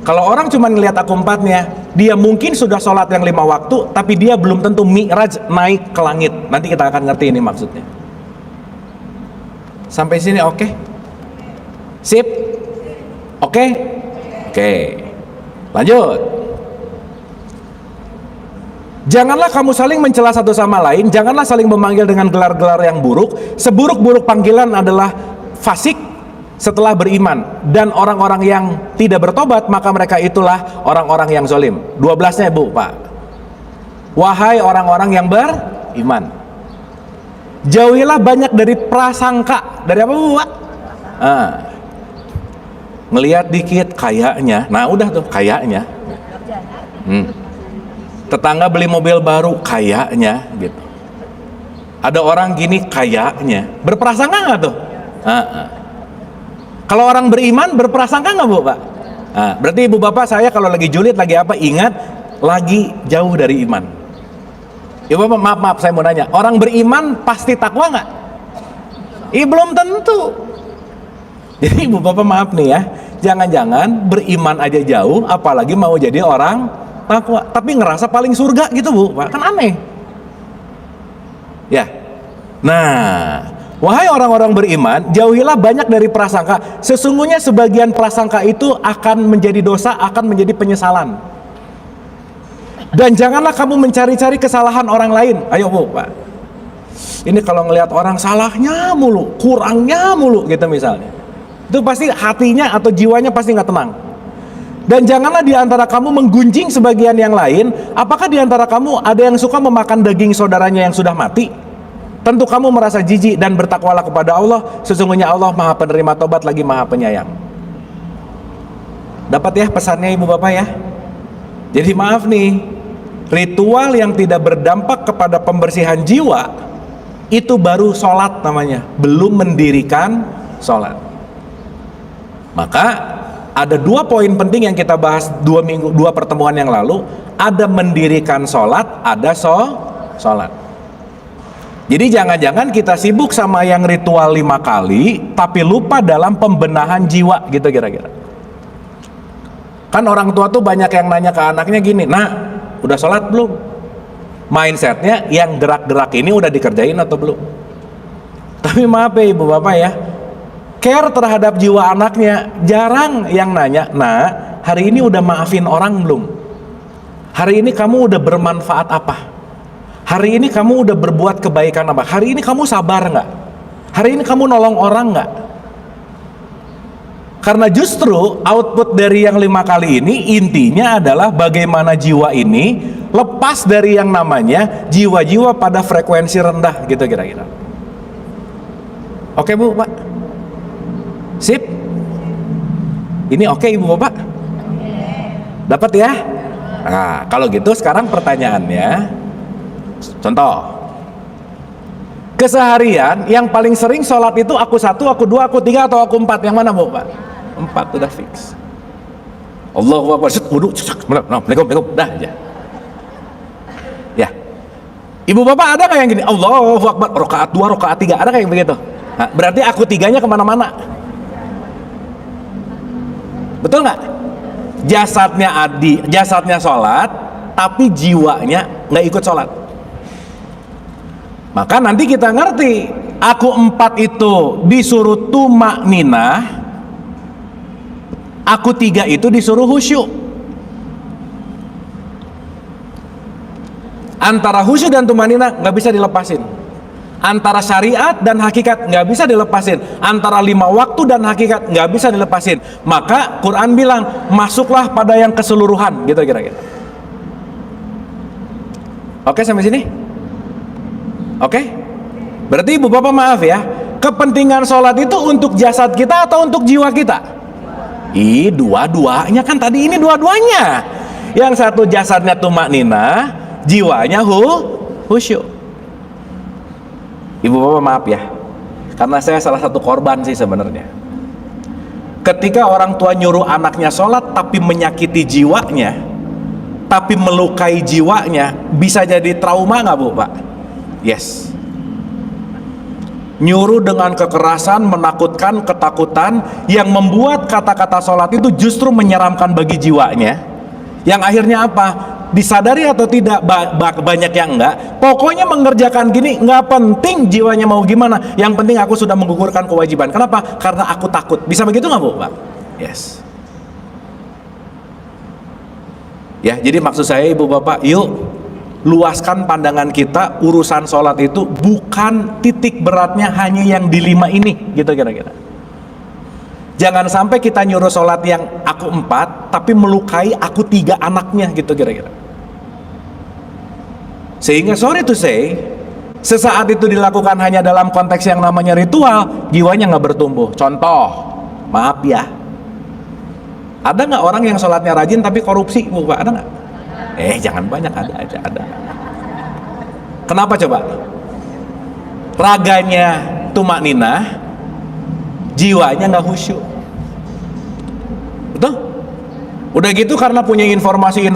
kalau orang cuman ngelihat aku empatnya, dia mungkin sudah sholat yang 5 waktu, tapi dia belum tentu mi'raj, naik ke langit. Nanti kita akan ngerti ini maksudnya. Sampai sini oke? Sip? Oke? Oke. Lanjut. Janganlah kamu saling mencela satu sama lain, janganlah saling memanggil dengan gelar-gelar yang buruk. Seburuk-buruk panggilan adalah fasik setelah beriman, dan orang-orang yang tidak bertobat, maka mereka itulah orang-orang yang zalim. 12-nya Bu, Pak. Wahai orang-orang yang beriman, jauhilah banyak dari prasangka. Dari apa Bu, Pak? Ngelihat dikit kayaknya, nah udah tuh kayaknya. Tetangga beli mobil baru kayaknya gitu. Ada orang gini kayaknya. Berprasangka nggak tuh? Kalau orang beriman berprasangka nggak Bu, Pak? Berarti Ibu Bapak, saya kalau lagi julid lagi apa, ingat lagi jauh dari iman. Ibu Bapak, maaf saya mau nanya, orang beriman pasti takwa nggak? Belum tentu. Jadi Ibu Bapak maaf nih ya, jangan-jangan beriman aja jauh, apalagi mau jadi orang takwa, tapi ngerasa paling surga gitu Bu, Pak, kan aneh ya. Nah, wahai orang-orang beriman, jauhilah banyak dari prasangka. Sesungguhnya sebagian prasangka itu akan menjadi dosa, akan menjadi penyesalan. Dan janganlah kamu mencari-cari kesalahan orang lain. Ayo Bu, Pak, ini kalau ngelihat orang salahnya mulu, kurangnya mulu gitu misalnya, itu pasti hatinya atau jiwanya pasti nggak tenang. Dan janganlah di antara kamu menggunjing sebagian yang lain. Apakah di antara kamu ada yang suka memakan daging saudaranya yang sudah mati? Tentu kamu merasa jijik, dan bertakwalah kepada Allah. Sesungguhnya Allah Maha Penerima Tobat lagi Maha Penyayang. Dapat ya pesannya Ibu Bapak ya? Jadi maaf nih, ritual yang tidak berdampak kepada pembersihan jiwa itu baru sholat namanya, belum mendirikan sholat. Maka ada 2 poin penting yang kita bahas 2 pertemuan yang lalu. Ada mendirikan sholat, ada sholat. Jadi jangan-jangan kita sibuk sama yang ritual 5 kali, tapi lupa dalam pembenahan jiwa gitu kira-kira. Kan orang tua tuh banyak yang nanya ke anaknya gini, "Nah, udah sholat belum?" Mindsetnya yang gerak-gerak ini udah dikerjain atau belum. Tapi maaf ya Ibu Bapak ya, care terhadap jiwa anaknya jarang yang nanya, "Nah, hari ini udah maafin orang belum? Hari ini kamu udah bermanfaat apa? Hari ini kamu udah berbuat kebaikan apa? Hari ini kamu sabar nggak? Hari ini kamu nolong orang nggak?" Karena justru output dari yang 5 kali ini intinya adalah bagaimana jiwa ini lepas dari yang namanya jiwa-jiwa pada frekuensi rendah gitu kira-kira. Oke Bu, Pak? Sip? Ini oke Ibu Bapak? Dapat ya? Nah, kalau gitu sekarang pertanyaannya, contoh, keseharian yang paling sering sholat itu aku 1, aku 2, aku 3, atau aku 4? Yang mana Bu, Pak? 4 udah fix. Allahu Akbar, wudu, assalamualaikum, dah aja. Ya. Ibu bapak ada nggak yang gini, Allahu Akbar, rakaat 2, rakaat 3, ada nggak yang begitu? Nah, berarti aku tiganya kemana-mana. Betul nggak? Jasadnya sholat, tapi jiwanya nggak ikut sholat. Maka nanti kita ngerti, aku 4 itu disuruh tumak ninah, aku 3 itu disuruh khusyuk. Antara khusyuk dan tumanina nggak bisa dilepasin. Antara syariat dan hakikat nggak bisa dilepasin. Antara 5 waktu dan hakikat nggak bisa dilepasin. Maka Quran bilang masuklah pada yang keseluruhan, gitu kira-kira. Oke sampai sini? Oke? Berarti ibu bapak maaf ya, kepentingan sholat itu untuk jasad kita atau untuk jiwa kita? Dua-duanya kan tadi, ini dua-duanya. Yang satu jasadnya tumakninah, jiwanya khusyuk. Ibu bapak maaf ya, karena saya salah satu korban sih sebenarnya. Ketika orang tua nyuruh anaknya sholat tapi menyakiti jiwanya, tapi melukai jiwanya, bisa jadi trauma nggak bu pak? Yes. Nyuruh dengan kekerasan, menakutkan, ketakutan, yang membuat kata-kata sholat itu justru menyeramkan bagi jiwanya. Yang akhirnya apa? Disadari atau tidak, banyak yang enggak. Pokoknya mengerjakan gini, nggak penting jiwanya mau gimana. Yang penting aku sudah menggugurkan kewajiban. Kenapa? Karena aku takut. Bisa begitu nggak bu pak? Yes. Ya, jadi maksud saya ibu bapak, yuk luaskan pandangan kita. Urusan sholat itu bukan titik beratnya hanya yang di 5 ini, gitu kira-kira. Jangan sampai kita nyuruh sholat yang aku 4 tapi melukai aku 3 anaknya, gitu kira-kira. Sehingga sorry to say, sesaat itu dilakukan hanya dalam konteks yang namanya ritual, jiwanya nggak bertumbuh. Contoh, maaf ya, ada nggak orang yang sholatnya rajin tapi korupsi bu pak? Ada nggak? Jangan banyak, ada aja, ada. Kenapa coba? Raganya tumakninah, jiwanya nggak khusyuk. Betul? Udah gitu karena punya informasi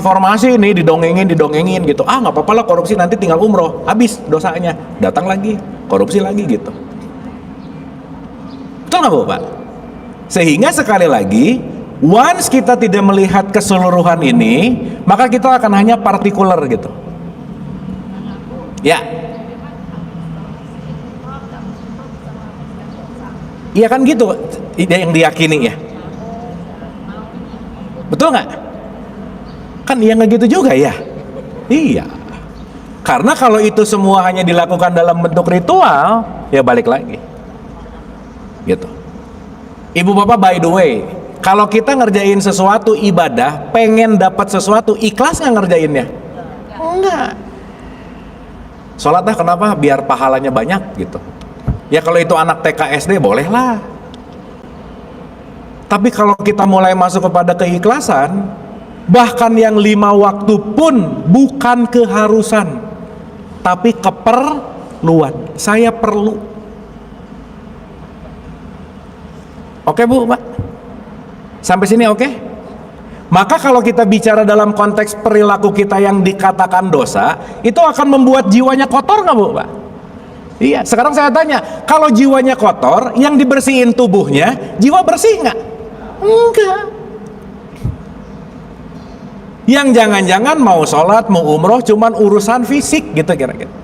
nih, didongengin gitu. Nggak apa-apa lah korupsi, nanti tinggal umroh, habis dosanya, datang lagi korupsi lagi gitu. Betul nggak bu pak? Sehingga sekali lagi, once kita tidak melihat keseluruhan ini, maka kita akan hanya partikular gitu. Ya. Iya kan gitu yang diyakini ya. Betul nggak? Kan iya nggak gitu juga ya. Iya. Karena kalau itu semua hanya dilakukan dalam bentuk ritual, ya balik lagi. Gitu. Ibu bapak, by the way, kalau kita ngerjain sesuatu ibadah, pengen dapat sesuatu, ikhlas nggak ngerjainnya? Enggak. Sholat kenapa? Biar pahalanya banyak gitu. Ya kalau itu anak TK SD bolehlah. Tapi kalau kita mulai masuk kepada keikhlasan, bahkan yang 5 waktu pun bukan keharusan, tapi keperluan. Saya perlu. Oke bu, pak? Sampai sini oke? Maka kalau kita bicara dalam konteks perilaku kita yang dikatakan dosa, itu akan membuat jiwanya kotor nggak bu pak? Iya. Sekarang saya tanya, kalau jiwanya kotor, yang dibersihin tubuhnya, jiwa bersih nggak? Enggak. Yang jangan-jangan mau sholat, mau umroh, cuman urusan fisik gitu kira-kira.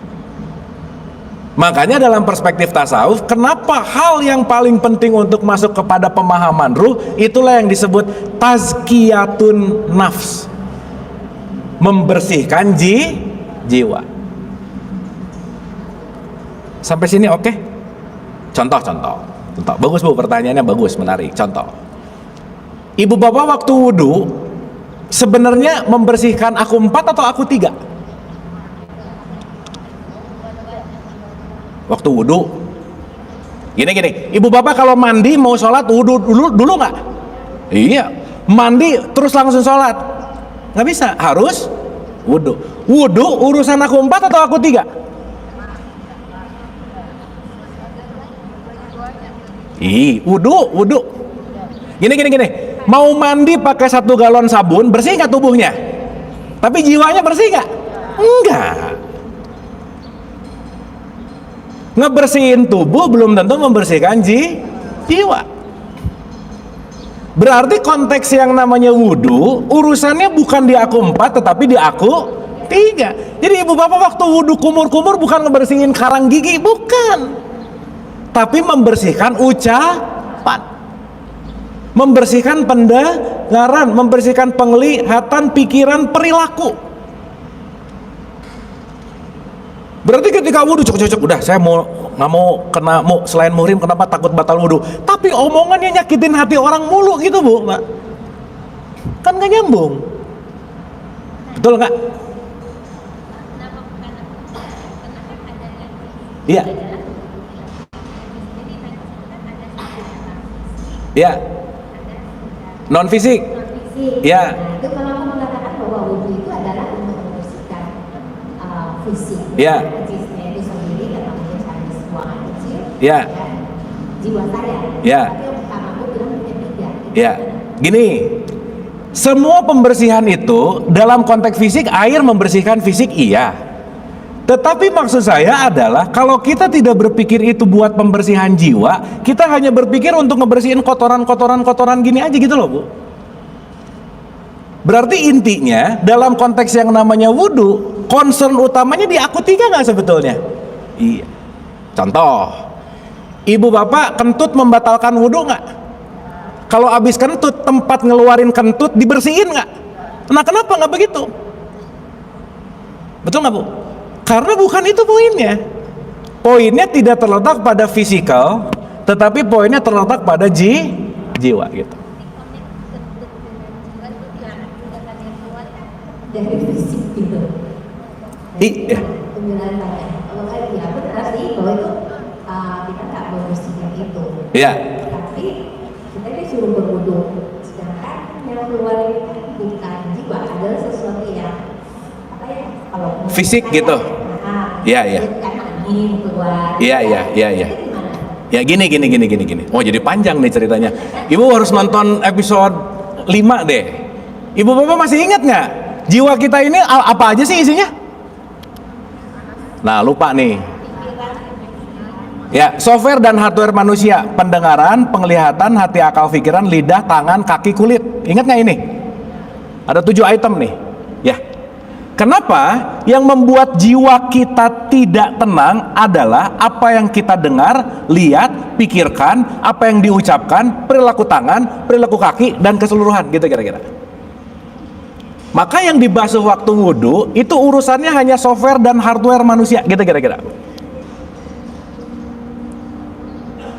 Makanya dalam perspektif tasawuf, kenapa hal yang paling penting untuk masuk kepada pemahaman ruh, itulah yang disebut tazkiyatun nafs, membersihkan jiwa. Sampai sini oke? Contoh. Bagus bu, pertanyaannya bagus, menarik. Contoh, ibu bapak waktu wudhu sebenarnya membersihkan aku 4 atau aku 3? Waktu wudhu gini, ibu bapak kalau mandi mau sholat wudhu dulu nggak? Iya, mandi terus langsung sholat nggak bisa, harus wudhu. Urusan aku 4 atau aku 3? Wudhu gini, mau mandi pakai 1 galon sabun, bersih nggak tubuhnya? Tapi jiwanya bersih nggak? Enggak. Ngebersihin tubuh belum tentu membersihkan jiwa. Berarti konteks yang namanya wudhu urusannya bukan di aku 4 tetapi di aku 3. Jadi ibu bapak waktu wudhu kumur-kumur bukan ngebersihin karang gigi, bukan, tapi membersihkan ucapan, membersihkan pendengaran, membersihkan penglihatan, pikiran, perilaku. Berarti ketika wudhu cocok, udah saya nggak mau kena selain muhrim, kenapa takut batal wudhu? Tapi omongannya nyakitin hati orang mulu gitu bu, Mbak. Kan nggak nyambung, betul nggak? Iya. Ya. Non fisik. Ya. Itu kalau aku mengatakan bahwa wudhu itu adalah untuk membersihkan fisik. Ya. Fisiknya itu sendiri dan menjadi buangan kecil. Ya. Dan jiwa saya. Ya. Tapi yang pertama aku bilang ketiga. Ya. Gini. Semua pembersihan itu dalam konteks fisik, air membersihkan fisik, iya. Tetapi maksud saya adalah kalau kita tidak berpikir itu buat pembersihan jiwa, kita hanya berpikir untuk ngebersihin kotoran gini aja gitu loh bu. Berarti intinya dalam konteks yang namanya wudhu, concern utamanya di aku 3 nggak sebetulnya? Iya. Contoh, ibu bapak kentut membatalkan wudhu nggak? Kalau habis kentut, tempat ngeluarin kentut dibersihin nggak? Nah kenapa nggak begitu? Betul nggak bu? Karena bukan itu poinnya. Poinnya tidak terletak pada fisikal, tetapi poinnya terletak pada jiwa gitu. Dari fisik gitu. Iya. Pembelaan saya. Kalau saya ya benar sih bahwa itu kita nggak membersihkan itu. Iya. Tapi kita disuruh berwudhu. Sedangkan yang keluar itu kan bukan jiwa, adalah sesuatu yang apa ya? Kalau Fisik gitu. Iya, iya. Kan angin keluar. Iya. Itu gimana? Ya gini. Oh jadi panjang nih ceritanya. Ibu harus nonton episode 5 deh. Ibu bapak masih ingat nggak? Jiwa kita ini apa aja sih isinya? Nah lupa nih. Ya, software dan hardware manusia, pendengaran, penglihatan, hati, akal, pikiran, lidah, tangan, kaki, kulit. Ingat nggak ini? Ada 7 item nih. Ya. Kenapa yang membuat jiwa kita tidak tenang adalah apa yang kita dengar, lihat, pikirkan, apa yang diucapkan, perilaku tangan, perilaku kaki, dan keseluruhan gitu kira-kira. Maka yang dibasuh waktu wudhu itu urusannya hanya software dan hardware manusia gitu kira-kira.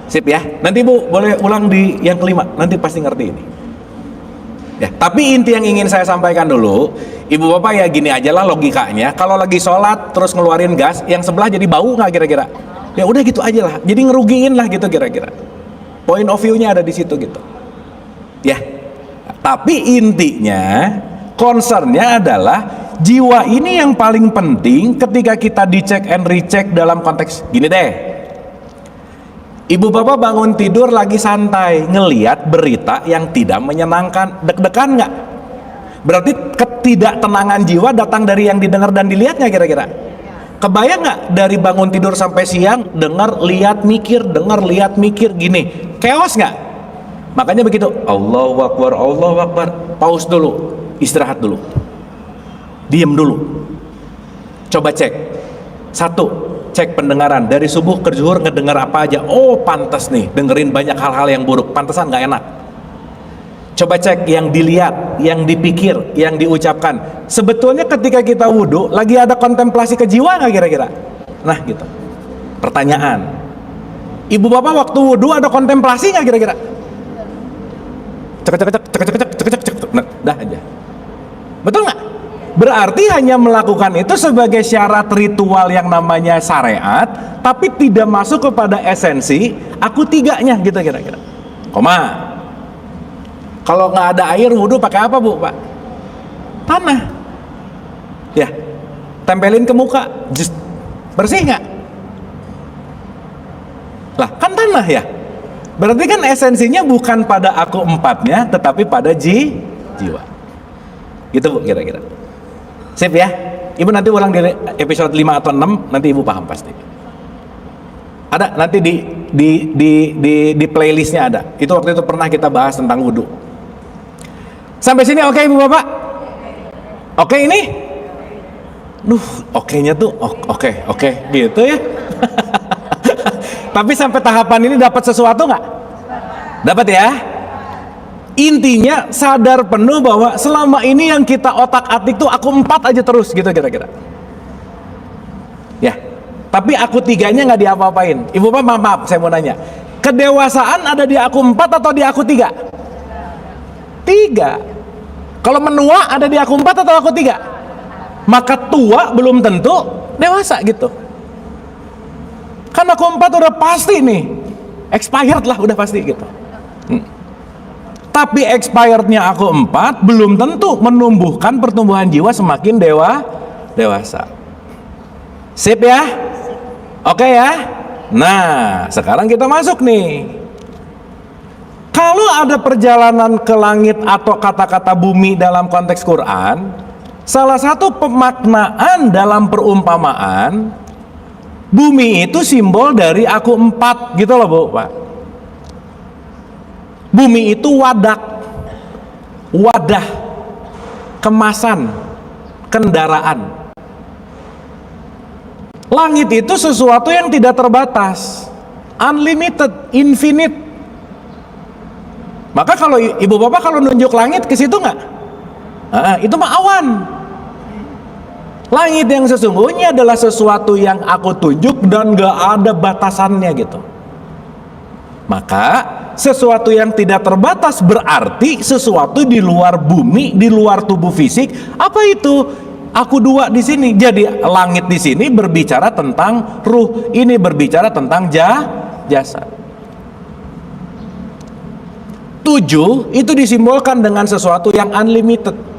Sip ya, nanti bu boleh ulang di yang kelima, nanti pasti ngerti ini. Ya, tapi inti yang ingin saya sampaikan dulu, ibu bapak ya gini aja lah logikanya. Kalau lagi sholat terus ngeluarin gas, yang sebelah jadi bau nggak kira-kira? Ya udah gitu aja lah, jadi ngerugiin lah gitu kira-kira. Point of view-nya ada di situ gitu. Ya, tapi intinya concernnya adalah jiwa ini yang paling penting ketika kita dicek and recheck dalam konteks gini deh. Ibu bapak bangun tidur lagi santai ngeliat berita yang tidak menyenangkan, deg-degan nggak? Berarti ketidaktenangan jiwa datang dari yang didengar dan dilihatnya kira-kira. Kebayang nggak dari bangun tidur sampai siang dengar, lihat, mikir, dengar, lihat, mikir gini, chaos nggak? Makanya begitu, Allahu Akbar, Allahu Akbar, pause dulu, istirahat dulu, diem dulu, coba cek. 1, cek pendengaran, dari subuh ke zuhur ngedengar apa aja. Oh pantas nih dengerin banyak hal-hal yang buruk, pantesan nggak enak. Coba cek yang dilihat, yang dipikir, yang diucapkan. Sebetulnya ketika kita wudhu lagi ada kontemplasi ke jiwa nggak kira-kira? Nah gitu, pertanyaan, ibu bapak waktu wudhu ada kontemplasi nggak kira-kira? Cek. Nah, dah aja. Betul nggak? Berarti hanya melakukan itu sebagai syarat ritual yang namanya syariat, tapi tidak masuk kepada esensi aku 3-nya gitu kira-kira. Koma. Kalau nggak ada air wudhu pakai apa bu pak? Tanah. Ya, tempelin ke muka, just bersih nggak? Lah kan tanah ya. Berarti kan esensinya bukan pada aku 4-nya, tetapi pada jiwa. Gitu bu kira-kira. Sip ya, ibu nanti ulang di episode 5 atau 6, nanti ibu paham pasti. Ada nanti di playlistnya ada. Itu waktu itu pernah kita bahas tentang wudhu. Sampai sini oke ibu bapak? Oke ini? Oke-nya tuh oke gitu ya. Tapi sampai tahapan ini dapat sesuatu nggak? Dapat ya. Intinya sadar penuh bahwa selama ini yang kita otak-atik tuh aku 4 aja terus gitu kira-kira. Ya. Tapi aku 3-nya nggak diapa-apain. Ibu bapak maaf saya mau nanya. Kedewasaan ada di aku 4 atau di aku 3? 3. Kalau menua ada di aku 4 atau aku 3? Maka tua belum tentu dewasa gitu. Kan aku 4 udah pasti nih expired lah, udah pasti gitu. Tapi expirednya aku 4 belum tentu menumbuhkan pertumbuhan jiwa semakin dewasa. Sip ya? Oke ya? Nah sekarang kita masuk nih. Kalau ada perjalanan ke langit atau kata-kata bumi dalam konteks Quran, salah satu pemaknaan dalam perumpamaan, bumi itu simbol dari aku 4 gitu loh Bu, Pak. Bumi itu wadah, kemasan, kendaraan. Langit itu sesuatu yang tidak terbatas, unlimited, infinite. Maka kalau ibu bapak kalau nunjuk langit ke situ nggak? Itu mah awan. Langit yang sesungguhnya adalah sesuatu yang aku tunjuk dan gak ada batasannya gitu. Maka sesuatu yang tidak terbatas berarti sesuatu di luar bumi, di luar tubuh fisik. Apa itu? Aku 2 di sini. Jadi langit di sini berbicara tentang ruh, ini berbicara tentang jasad. 7 itu disimbolkan dengan sesuatu yang unlimited.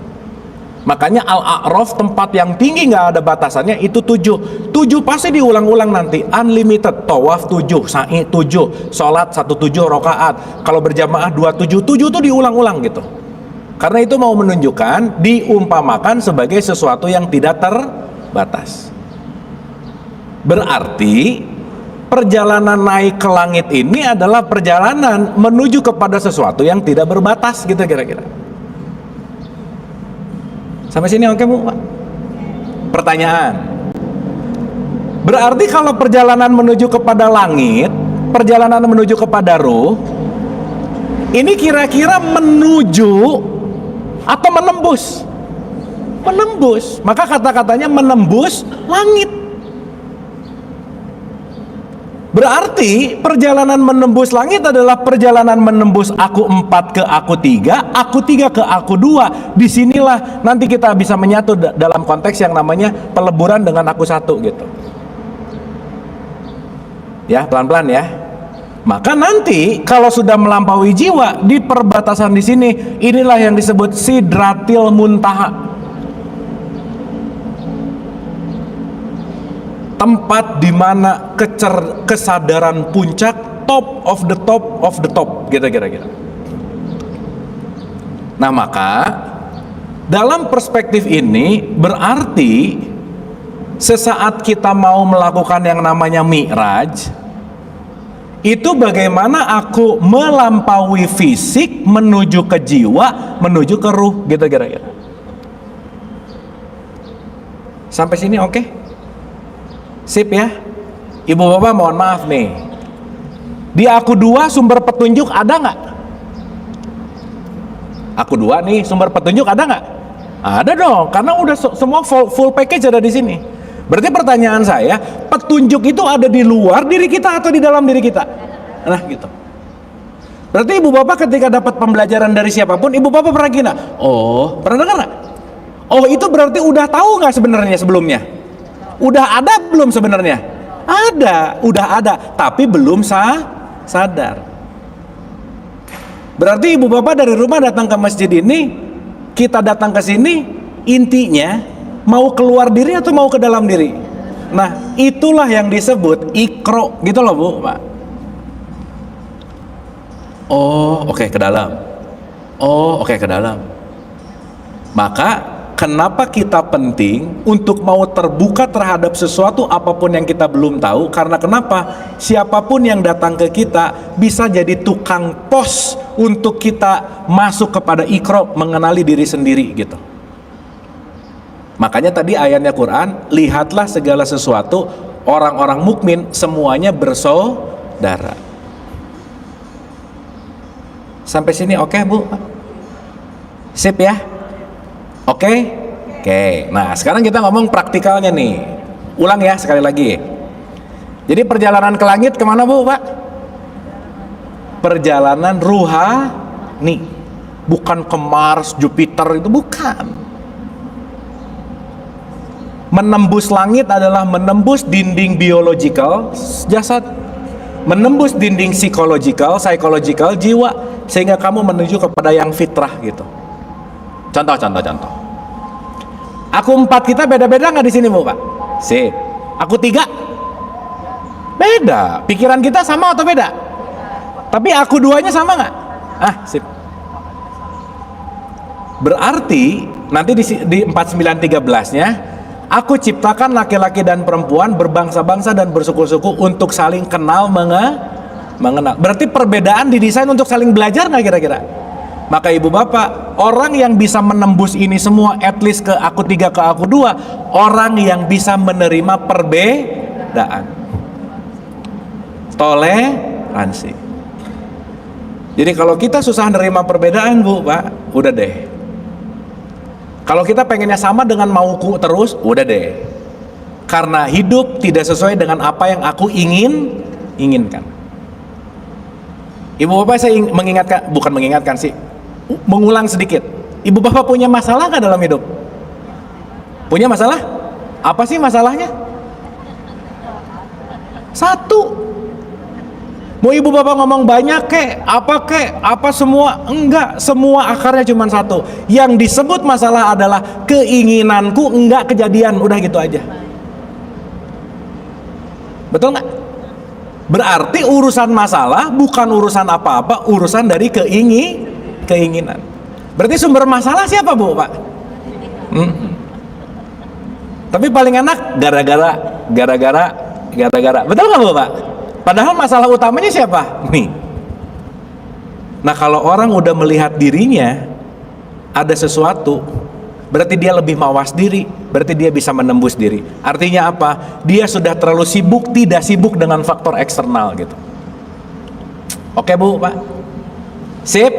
Makanya Al-A'raf, tempat yang tinggi nggak ada batasannya, itu 7 pasti diulang-ulang nanti. Unlimited, tawaf 7, sa'i 7, sholat 17 rakaat, kalau berjamaah 27 itu diulang-ulang gitu. Karena itu mau menunjukkan, diumpamakan sebagai sesuatu yang tidak terbatas. Berarti perjalanan naik ke langit ini adalah perjalanan menuju kepada sesuatu yang tidak berbatas gitu kira-kira. Sampai sini oke Bu, Pak? Pertanyaan. Berarti kalau perjalanan menuju kepada langit, perjalanan menuju kepada ruh, ini kira-kira menuju atau menembus? Menembus. Maka kata-katanya menembus langit. Berarti perjalanan menembus langit adalah perjalanan menembus aku 4 ke aku 3, aku 3 ke aku 2. Disinilah nanti kita bisa menyatu dalam konteks yang namanya peleburan dengan aku 1 gitu. Ya, pelan-pelan ya. Maka nanti kalau sudah melampaui jiwa di perbatasan di sini, inilah yang disebut Sidratil Muntaha. Tempat di mana kesadaran puncak, top of the top gitu kira-kira. Nah maka dalam perspektif ini berarti sesaat kita mau melakukan yang namanya mi'raj, itu bagaimana aku melampaui fisik menuju ke jiwa, menuju ke ruh gitu kira-kira. Sampai sini oke? Sip ya. Ibu bapak mohon maaf nih, di aku 2 sumber petunjuk ada nggak? Aku 2 nih sumber petunjuk ada nggak? Ada dong, karena udah semua full package ada di sini. Berarti pertanyaan saya, petunjuk itu ada di luar diri kita atau di dalam diri kita? Nah gitu. Berarti ibu bapak ketika dapat pembelajaran dari siapapun, ibu bapak pernah gini, oh pernah dengar nggak? Oh itu berarti udah tahu nggak sebenarnya sebelumnya? Udah ada belum sebenarnya? Ada, udah ada, tapi belum sadar. Berarti ibu bapak dari rumah datang ke masjid ini, kita datang ke sini, intinya mau keluar diri atau mau ke dalam diri? Nah, itulah yang disebut ikro, gitu loh Bu, Pak. Oh, oke, ke dalam. Oh, oke, ke dalam. Maka kenapa kita penting untuk mau terbuka terhadap sesuatu apapun yang kita belum tahu? Karena kenapa? Siapapun yang datang ke kita bisa jadi tukang pos untuk kita masuk kepada ikro, mengenali diri sendiri gitu. Makanya tadi ayatnya Quran, lihatlah segala sesuatu, orang-orang mukmin semuanya bersaudara. Sampai sini oke, Bu? Sip ya? Oke? Oke. Nah, sekarang kita ngomong praktikalnya nih. Ulang ya sekali lagi. Jadi perjalanan ke langit kemana, Bu, Pak? Perjalanan ruhani. Bukan ke Mars, Jupiter, itu bukan. Menembus langit adalah menembus dinding biologikal jasad, menembus dinding psychological jiwa, sehingga kamu menuju kepada yang fitrah gitu. Contoh. Aku 4 kita beda-beda nggak di sini, Bu, Pak? Sip. Aku 3 beda. Pikiran kita sama atau beda? Tapi aku 2-nya sama nggak? Sip. Berarti nanti di 4913-nya, aku ciptakan laki-laki dan perempuan berbangsa-bangsa dan bersuku-suku untuk saling kenal mengenal. Berarti perbedaan didesain untuk saling belajar nggak kira-kira? Maka ibu bapak, orang yang bisa menembus ini semua, at least ke aku 3 ke aku 2, orang yang bisa menerima perbedaan. Toleransi. Jadi kalau kita susah menerima perbedaan, Bu, Pak, udah deh. Kalau kita pengennya sama dengan mauku terus, udah deh. Karena hidup tidak sesuai dengan apa yang aku inginkan. Ibu bapak, saya mengingatkan sih, mengulang sedikit. Ibu bapak punya masalah nggak dalam hidup? Punya masalah? Apa sih masalahnya? Satu. Mau ibu bapak ngomong banyak apa semua, enggak, semua akarnya cuma satu. Yang disebut masalah adalah keinginanku enggak kejadian, udah gitu aja. Betul nggak? Berarti urusan masalah bukan urusan apa-apa, urusan dari keinginan. Berarti sumber masalah siapa, Bu, Pak? Tapi paling enak gara-gara. Betul nggak, Bu, Pak? Padahal masalah utamanya siapa? Nih. Nah, kalau orang udah melihat dirinya ada sesuatu, berarti dia lebih mawas diri, berarti dia bisa menembus diri. Artinya apa? Dia sudah terlalu sibuk, tidak sibuk dengan faktor eksternal gitu. Oke, Bu, Pak? Sip?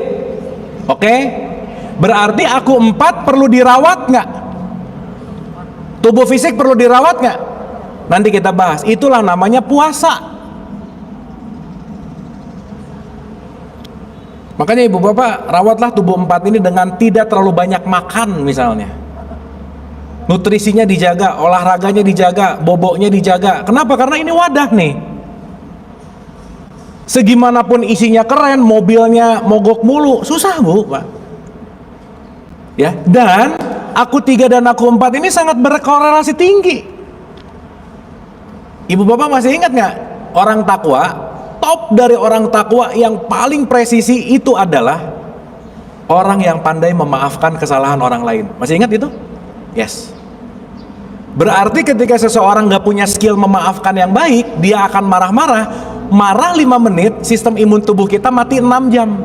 Oke? Berarti aku 4 perlu dirawat nggak? Tubuh fisik perlu dirawat nggak? Nanti kita bahas. Itulah namanya puasa. Makanya ibu bapak, rawatlah tubuh 4 ini dengan tidak terlalu banyak makan misalnya. Nutrisinya dijaga, olahraganya dijaga, boboknya dijaga. Kenapa? Karena ini wadah nih. Segimanapun isinya keren, mobilnya mogok mulu, susah, Bu, Pak. Ya, dan aku 3 dan aku 4 ini sangat berkorelasi tinggi. Ibu bapak masih ingat nggak? Orang takwa, top dari orang takwa yang paling presisi itu adalah orang yang pandai memaafkan kesalahan orang lain. Masih ingat itu? Yes. Berarti ketika seseorang nggak punya skill memaafkan yang baik, dia akan marah 5 menit, sistem imun tubuh kita mati 6 jam.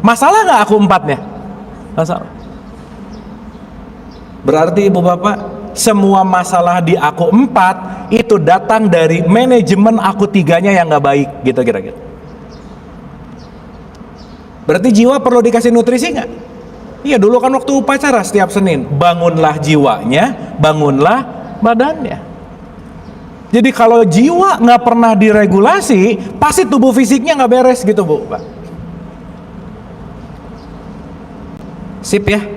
Masalah nggak aku 4-nya? Masalah. Berarti ibu bapak, semua masalah di aku 4 itu datang dari manajemen aku 3-nya yang nggak baik, gitu kira-kira. Berarti jiwa perlu dikasih nutrisi nggak? Iya, dulu kan waktu upacara setiap Senin, bangunlah jiwanya, bangunlah badannya. Jadi kalau jiwa nggak pernah diregulasi, pasti tubuh fisiknya nggak beres gitu, Bu, Pak. Sip ya?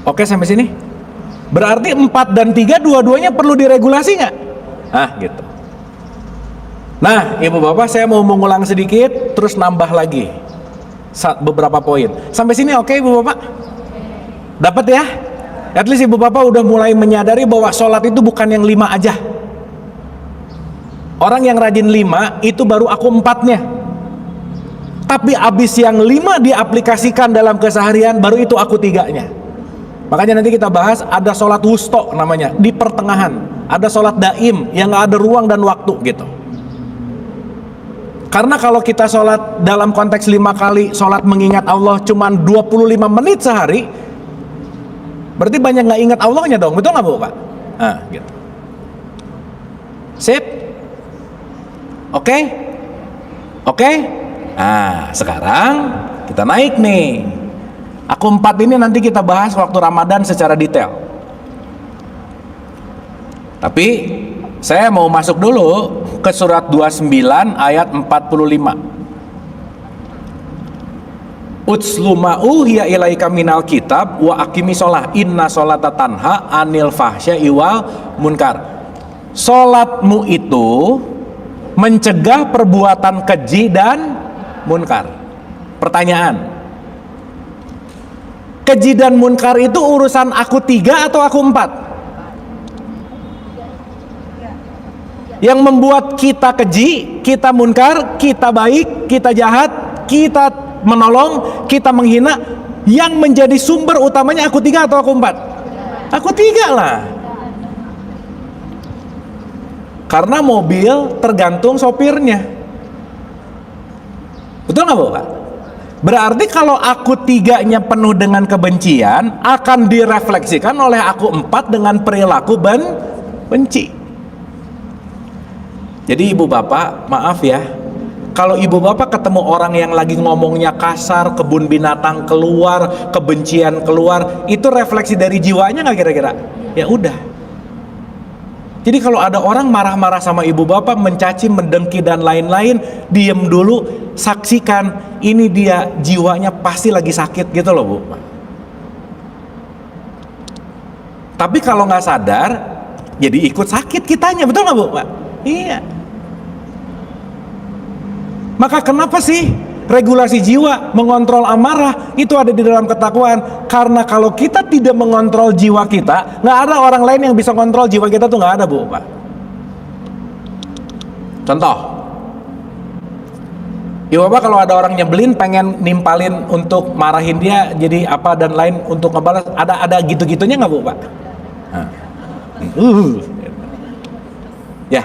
Oke sampai sini? Berarti 4 dan 3 dua-duanya perlu diregulasi nggak? Gitu. Nah, ibu bapak, saya mau mengulang sedikit, terus nambah lagi beberapa poin. Sampai sini oke, ibu bapak? Dapat ya? At least ibu bapak udah mulai menyadari bahwa sholat itu bukan yang 5 aja. Orang yang rajin 5 itu baru aku 4-nya. Tapi abis yang 5 diaplikasikan dalam keseharian, baru itu aku 3-nya. Makanya nanti kita bahas ada sholat wusto namanya, di pertengahan. Ada sholat daim yang nggak ada ruang dan waktu gitu. Karena kalau kita sholat dalam konteks 5 kali sholat mengingat Allah cuman 25 menit sehari, berarti banyak nggak ingat Allahnya dong, betul nggak Bu Pak? Nah, gitu. Sip? Oke? Oke? Nah, sekarang kita naik nih. Aku 4 ini nanti kita bahas waktu Ramadan secara detail. Tapi saya mau masuk dulu ke surat 29 ayat 45. Utslu ma uhiya ilaika minal kitab wa aqimi sholah inna sholata tanha anil fahsya'i wal munkar. Sholatmu itu mencegah perbuatan keji dan munkar. Pertanyaan, keji dan munkar itu urusan aku 3 atau aku 4? Yang membuat kita keji, kita munkar, kita baik, kita jahat, kita menolong, kita menghina, yang menjadi sumber utamanya aku 3 atau aku 4? Aku 3 lah. Karena mobil tergantung sopirnya. Betul nggak Bu Pak? Berarti kalau aku 3-nya penuh dengan kebencian, akan direfleksikan oleh aku 4 dengan perilaku benci. Jadi ibu bapak, maaf ya, kalau ibu bapak ketemu orang yang lagi ngomongnya kasar, kebun binatang keluar, kebencian keluar, itu refleksi dari jiwanya nggak kira-kira? Ya udah. Jadi kalau ada orang marah-marah sama ibu bapak, mencaci, mendengki dan lain-lain, diem dulu, saksikan, ini dia jiwanya pasti lagi sakit gitu loh Bu. Tapi kalau nggak sadar, jadi ikut sakit kitanya, betul nggak Bu Pak? Iya. Maka kenapa sih regulasi jiwa, mengontrol amarah itu ada di dalam ketakwaan? Karena kalau kita tidak mengontrol jiwa kita, nggak ada orang lain yang bisa kontrol jiwa kita tuh, nggak ada Bu Pak. Contoh, ibu bapak kalau ada orang nyebelin pengen nimpalin untuk marahin dia jadi apa dan lain untuk ngebalas, ada gitu-gitunya nggak Bu Pak? Nah. Ya,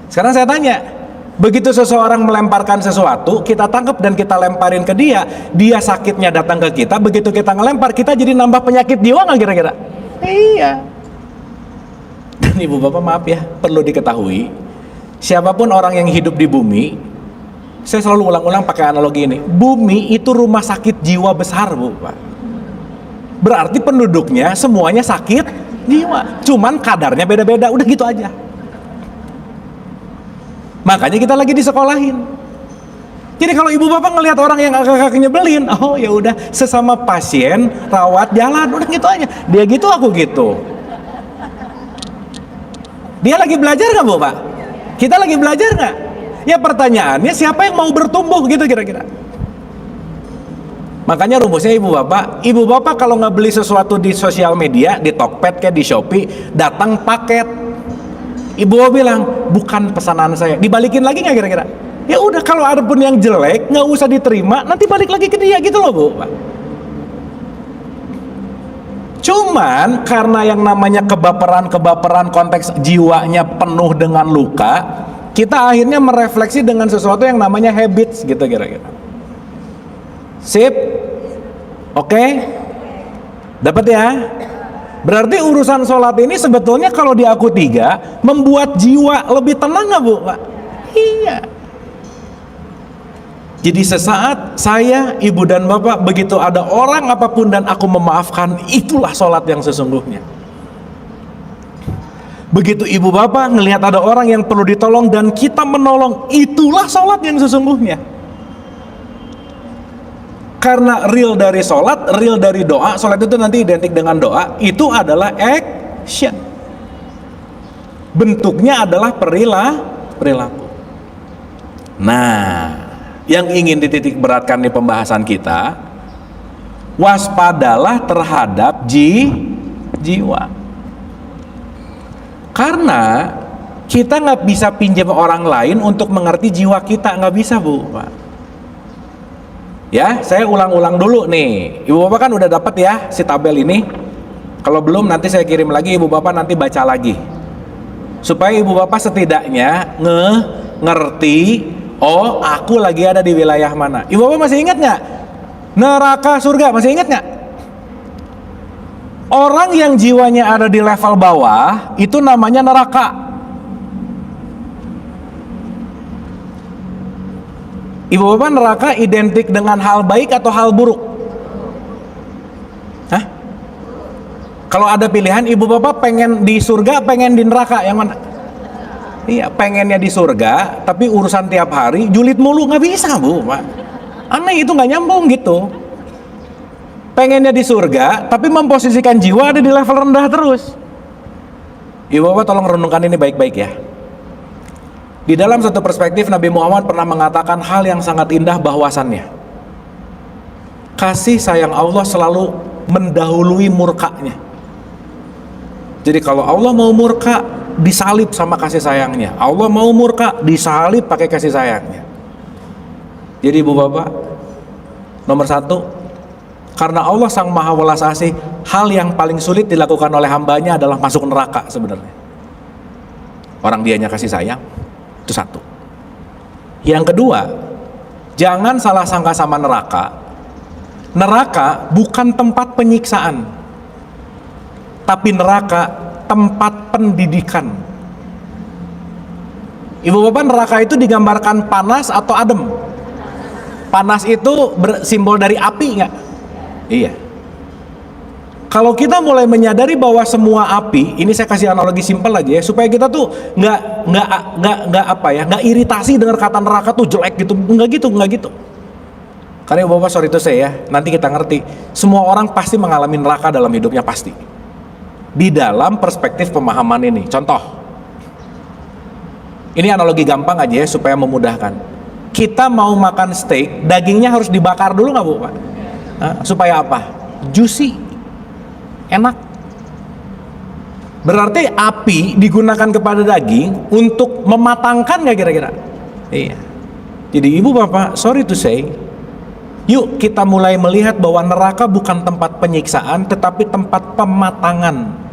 sekarang saya tanya, begitu seseorang melemparkan sesuatu, kita tangkap dan kita lemparin ke dia, dia sakitnya datang ke kita, begitu kita ngelempar, kita jadi nambah penyakit jiwa nggak kira-kira? Iya. Dan ibu bapak maaf ya, perlu diketahui, siapapun orang yang hidup di bumi, saya selalu ulang-ulang pakai analogi ini, bumi itu rumah sakit jiwa besar Bu Pak. Berarti penduduknya semuanya sakit jiwa, cuman kadarnya beda-beda, udah gitu aja. Makanya kita lagi disekolahin. Jadi kalau ibu bapak ngelihat orang yang agak-agak nyebelin, oh ya udah, sesama pasien rawat jalan, udah gitu aja. Dia gitu, aku gitu. Dia lagi belajar nggak Bu Pak? Kita lagi belajar nggak? Ya pertanyaannya, siapa yang mau bertumbuh gitu kira-kira? Makanya rumusnya ibu bapak kalau nggak beli sesuatu di sosial media, di Tokped kayak di Shopee, datang paket. Ibu bilang, bukan pesanan saya, dibalikin lagi nggak kira-kira? Ya udah, kalau ada pun yang jelek nggak usah diterima, nanti balik lagi ke dia gitu loh Bu Pak. Cuman karena yang namanya kebaperan konteks jiwanya penuh dengan luka, kita akhirnya merefleksi dengan sesuatu yang namanya habits gitu kira-kira. Sip? Oke? Dapat ya? Berarti urusan sholat ini sebetulnya kalau di aku 3 membuat jiwa lebih tenang nggak Bu Pak? Iya. Jadi sesaat saya, ibu dan bapak, begitu ada orang apapun dan aku memaafkan, itulah sholat yang sesungguhnya. Begitu ibu bapak ngelihat ada orang yang perlu ditolong dan kita menolong, itulah sholat yang sesungguhnya. Karena real dari sholat, real dari doa, sholat itu nanti identik dengan doa, itu adalah action. Bentuknya adalah perilaku. Nah, yang ingin dititik beratkan di pembahasan kita, waspadalah terhadap jiwa. Karena kita nggak bisa pinjam orang lain untuk mengerti jiwa kita, nggak bisa Bu Pak. Ya, saya ulang-ulang dulu nih. Ibu bapak kan udah dapat ya si tabel ini. Kalau belum nanti saya kirim lagi, ibu bapak nanti baca lagi. Supaya ibu bapak setidaknya ngerti, oh aku lagi ada di wilayah mana. Ibu bapak masih ingat nggak? Neraka surga, masih ingat nggak? Orang yang jiwanya ada di level bawah, itu namanya neraka. Ibu bapak, neraka identik dengan hal baik atau hal buruk? Hah? Kalau ada pilihan, ibu bapak pengen di surga, pengen di neraka, yang mana? Iya, pengennya di surga, tapi urusan tiap hari julid mulu, nggak bisa bu, pak. Aneh, itu nggak nyambung gitu. Pengennya di surga, tapi memposisikan jiwa ada di level rendah terus. Ibu bapak tolong renungkan ini baik-baik ya. Di dalam satu perspektif, Nabi Muhammad pernah mengatakan hal yang sangat indah, bahwasannya kasih sayang Allah selalu mendahului murkanya. Jadi kalau Allah mau murka, disalib sama kasih sayangnya. Allah mau murka, disalib pakai kasih sayangnya. Jadi ibu bapak, nomor satu, karena Allah sang maha welas asih, hal yang paling sulit dilakukan oleh hambanya adalah masuk neraka sebenarnya. Orang dianya kasih sayang, itu satu. Yang kedua, jangan salah sangka sama neraka. Neraka bukan tempat penyiksaan, tapi neraka tempat pendidikan. Ibu bapak, neraka itu digambarkan panas atau adem? Panas itu simbol dari api nggak? Iya. Kalau kita mulai menyadari bahwa semua api, ini saya kasih analogi simpel aja ya, supaya kita tuh nggak iritasi dengar kata neraka tuh jelek gitu, nggak gitu. Karena ibu bapak, sorry itu saya ya, nanti kita ngerti, semua orang pasti mengalami neraka dalam hidupnya, pasti. Di dalam perspektif pemahaman ini, contoh, ini analogi gampang aja ya supaya memudahkan. Kita mau makan steak, dagingnya harus dibakar dulu nggak bu pak? Supaya apa? Juicy, enak. Berarti api digunakan kepada daging untuk mematangkan nggak kira-kira? Iya. Jadi ibu bapak, sorry to say, yuk kita mulai melihat bahwa neraka bukan tempat penyiksaan, tetapi tempat pematangan.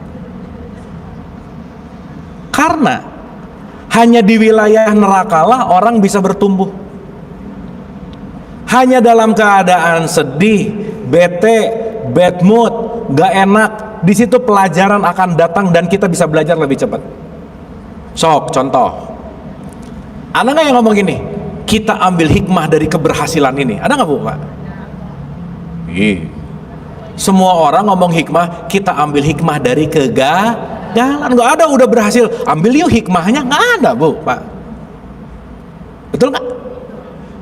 Karena hanya di wilayah nerakalah orang bisa bertumbuh. Hanya dalam keadaan sedih, bete, bad mood, gak enak, di situ pelajaran akan datang dan kita bisa belajar lebih cepat. Sok, contoh, ada nggak yang ngomong gini? Kita ambil hikmah dari keberhasilan ini. Ada nggak bu pak? Iya. Semua orang ngomong hikmah, kita ambil hikmah dari kegagalan. Nggak ada, udah berhasil, ambil yuk hikmahnya. Nggak ada bu pak. Betul nggak?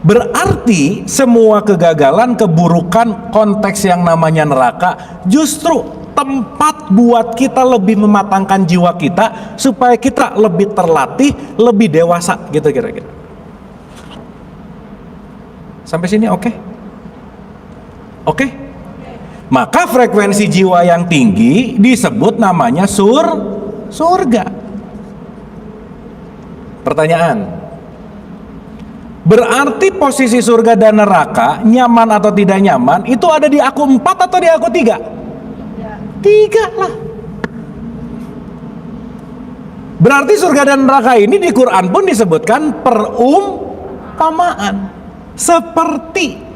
Berarti semua kegagalan, keburukan, konteks yang namanya neraka justru tempat buat kita lebih mematangkan jiwa kita supaya kita lebih terlatih, lebih dewasa gitu kira-kira. Sampai sini oke? Oke? Maka frekuensi jiwa yang tinggi disebut namanya surga. Pertanyaan, berarti posisi surga dan neraka, nyaman atau tidak nyaman, itu ada di aku 4 atau di aku 3? 3 lah. Berarti surga dan neraka ini di Quran pun disebutkan perumpamaan. Seperti.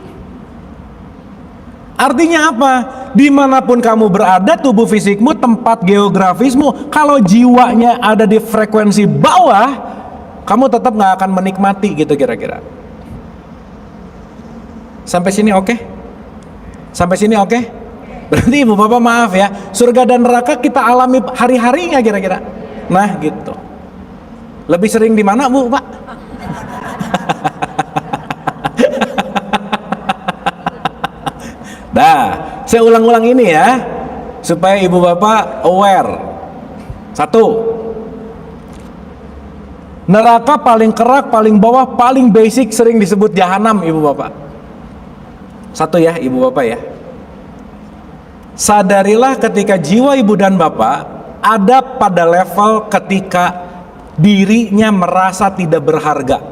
Artinya apa? Dimanapun kamu berada, tubuh fisikmu, tempat geografismu, kalau jiwanya ada di frekuensi bawah, kamu tetap nggak akan menikmati gitu kira-kira. Sampai sini oke? Sampai sini oke? Berarti ibu bapak maaf ya, surga dan neraka kita alami hari-hari nggak kira-kira? Nah gitu. Lebih sering di mana bu pak? Nah, saya ulang-ulang ini ya, supaya ibu bapak aware. 1, neraka paling kerak, paling bawah, paling basic sering disebut jahanam ibu bapak. 1 ya ibu bapak ya. Sadarilah ketika jiwa ibu dan bapak ada pada level ketika dirinya merasa tidak berharga.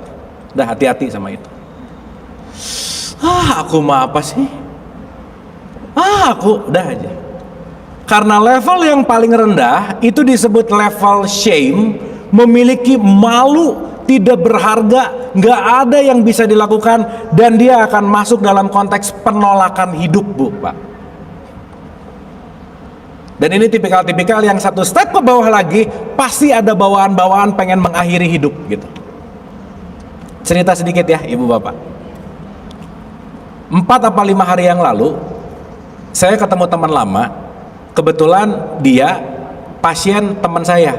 Dah hati-hati sama itu. Aku mah apa sih? Aku udah aja. Karena level yang paling rendah itu disebut level shame, memiliki malu, tidak berharga, nggak ada yang bisa dilakukan, dan dia akan masuk dalam konteks penolakan hidup, Bu, Pak. Dan ini tipikal-tipikal yang satu step ke bawah lagi, pasti ada bawaan-bawaan pengen mengakhiri hidup gitu. Cerita sedikit ya, Ibu Bapak. 4 apa 5 hari yang lalu, saya ketemu teman lama. Kebetulan dia pasien teman saya.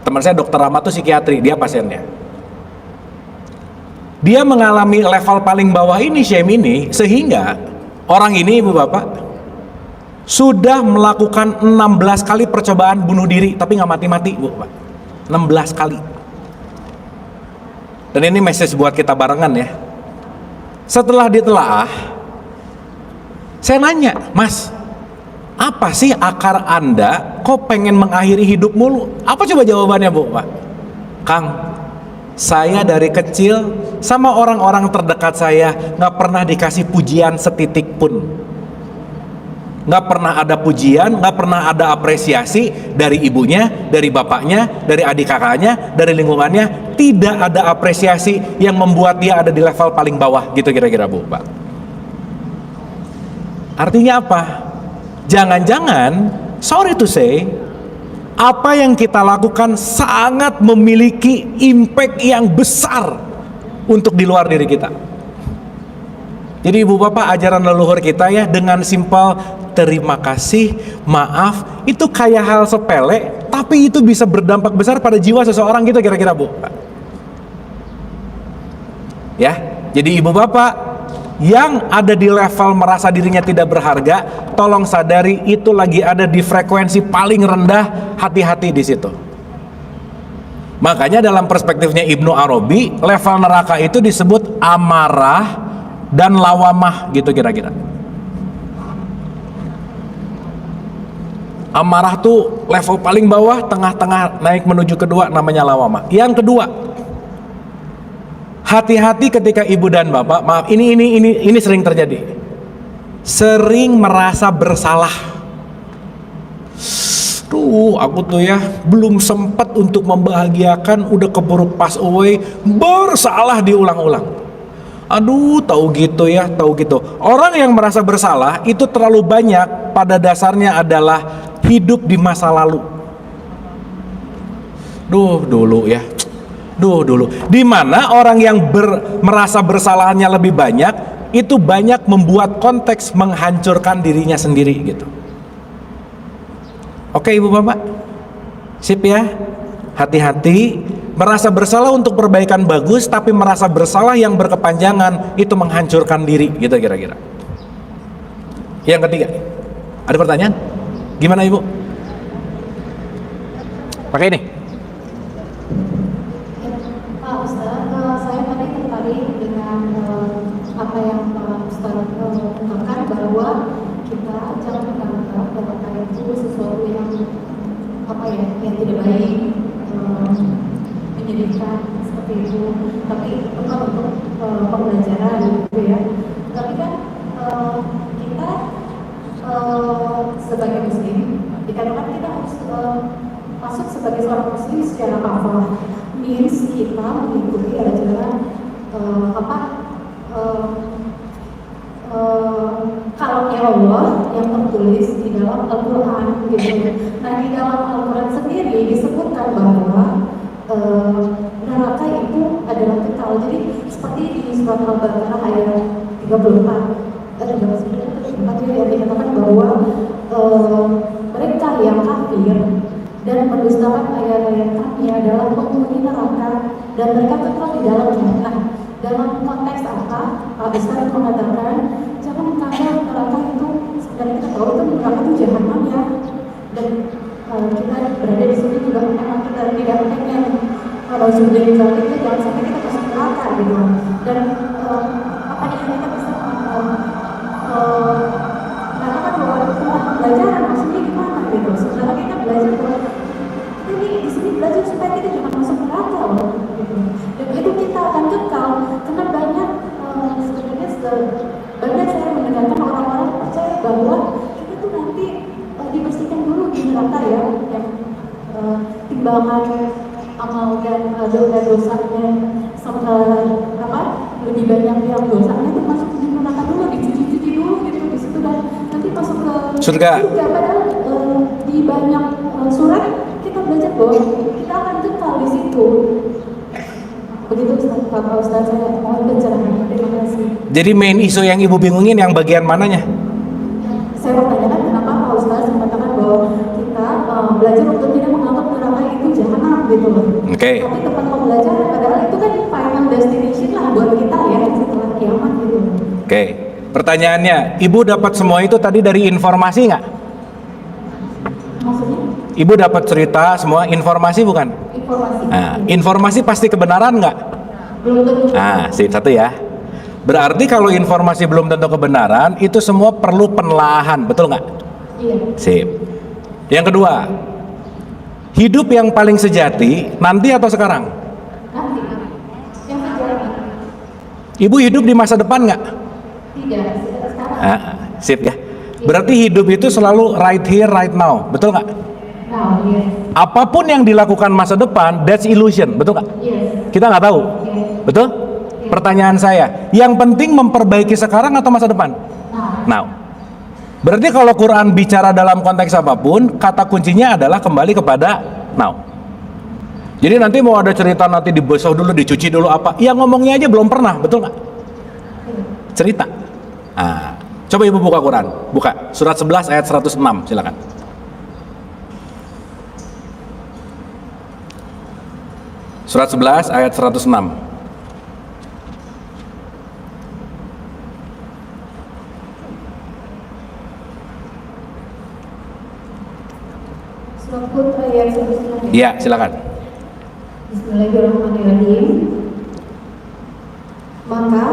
Teman saya Dokter Rahmat itu psikiatri, dia pasiennya. Dia mengalami level paling bawah ini, shame ini, sehingga orang ini, Ibu Bapak, sudah melakukan 16 kali percobaan bunuh diri, tapi nggak mati-mati, Bu Pak. 16 kali. Dan ini message buat kita barengan ya. Setelah ditelaah, saya nanya, Mas, apa sih akar Anda kok pengen mengakhiri hidup mulu? Apa coba jawabannya, Bu, Pak? Kang, saya dari kecil sama orang-orang terdekat saya nggak pernah dikasih pujian setitik pun. Nggak pernah ada pujian, nggak pernah ada apresiasi dari ibunya, dari bapaknya, dari adik kakaknya, dari lingkungannya. Tidak ada apresiasi yang membuat dia ada di level paling bawah, gitu kira-kira, Bu, Pak. Artinya apa? Jangan-jangan, sorry to say, apa yang kita lakukan sangat memiliki impact yang besar untuk di luar diri kita. Jadi Ibu Bapak, ajaran leluhur kita ya, dengan simpel terima kasih, maaf, itu kayak hal sepele, tapi itu bisa berdampak besar pada jiwa seseorang gitu kira-kira, Bu. Ya, jadi Ibu Bapak yang ada di level merasa dirinya tidak berharga, tolong sadari itu lagi ada di frekuensi paling rendah, hati-hati di situ. Makanya dalam perspektifnya Ibnu Arabi, level neraka itu disebut amarah dan lawamah gitu kira-kira. Amarah tuh level paling bawah, tengah-tengah naik menuju kedua namanya lawamah. Yang kedua, hati-hati ketika ibu dan bapak, maaf, ini sering terjadi. Sering merasa bersalah. Tuh, aku tuh ya belum sempat untuk membahagiakan, udah keburu pass away, bersalah diulang-ulang. Aduh, tahu gitu ya, tahu gitu. Orang yang merasa bersalah itu terlalu banyak pada dasarnya adalah hidup di masa lalu. Dulu. Di mana orang yang merasa bersalahnya lebih banyak, itu banyak membuat konteks menghancurkan dirinya sendiri gitu. Oke Ibu Bapak, sip ya. Hati-hati, merasa bersalah untuk perbaikan bagus, tapi merasa bersalah yang berkepanjangan itu menghancurkan diri gitu kira-kira. Yang ketiga, ada pertanyaan? Gimana Ibu? Pakai ini. Pak Ustaz, saya tadi tertarik dengan apa yang Pak Ustaz ungkapkan, bahwa kita jangan menganggap bahwa itu sesuatu yang yang tidak baik, menyedihkan seperti itu, tapi bukan untuk pembelajaran gitu ya. Tapi kan kita sebagai muslim dikatakan kita harus masuk sebagai seorang muslim secara kafah, means kita mengikuti ajaran kalamnya Allah yang tertulis di dalam Al-Quran gitu. Nah, di dalam Al-Quran sendiri disebutkan bahwa neraka itu adalah kekal. Jadi seperti di surat Al-Baqarah ayat 34 yang dikatakan bahwa mereka yang kafir dan mendustakan ayat-ayat Kami adalah penghuni neraka dan mereka kekal di dalamnya. Nah, dalam konteks apa? Pak Ustaz mengatakan jangan menganggap neraka itu, sebenarnya kita tahu itu neraka itu jahanam ya, dan kita berada di sini juga memang kita tidak pengen kalau sudah di dalam itu jangan sampai kita masuk neraka gitu. Dan apa yang kita bisa mengatakan bahwa tempat pelajaran maksudnya gimana gitu. Sebenarnya kita belajar bahwa ini di sini belajar supaya kita jangan masuk neraka loh gitu. Dan itu kita akan kekal karena banyak sebenarnya banyak saya mendengarkan orang-orang percaya bahwa kita tuh nanti timbangan amal dan dosanya lebih banyak yang dosanya itu masuk di neraka dulu, dicuci-cuci dulu gitu di situ, dan nanti masuk ke surga. Padahal di banyak surat kita belajar bahwa kita akan kekal di situ. Begitu Ustaz, saya mohon pencerahannya. Terima kasih. Jadi main isu yang ibu bingungin yang bagian mananya? Saya mau tanyakan kenapa Pak Ustaz mengatakan bahwa kita belajar untuk tidak menganggap neraka itu jahanam gitu loh. Oke. Tapi tempat pembelajaran padahal itu kan final destination lah buat kita ya setelah kiamat gitu. Oke. Pertanyaannya, ibu dapat semua itu tadi dari informasi nggak? Maksudnya? Ibu dapat cerita semua informasi bukan? Informasi. Nah, informasi pasti kebenaran nggak? Belum tentu. Nah, satu ya. Berarti kalau informasi belum tentu kebenaran, itu semua perlu penelaahan, betul nggak? Iya. Sip. Yang kedua, hidup yang paling sejati nanti atau sekarang? Nanti. Yang sejati. Ibu hidup di masa depan nggak? Tidak. Sekarang. Ah, sip ya. Berarti hidup itu selalu right here, right now, betul nggak? Now, yes. Apapun yang dilakukan masa depan, that's illusion, betul nggak? Yes. Kita nggak tahu, Yes. betul? Pertanyaan saya, yang penting memperbaiki sekarang atau masa depan? Now. Now. Berarti kalau Quran bicara dalam konteks apapun, kata kuncinya adalah kembali kepada now. Jadi nanti mau ada cerita nanti dibasuh dulu, dicuci dulu apa? Yang ngomongnya aja belum pernah, betul nggak? Cerita. Nah, coba ibu buka Quran, buka surat 11 ayat 106, silakan. Surat 11 ayat 106. Surat Hud ayat 109. Iya, silakan. Bismillahirrahmanirrahim. Maka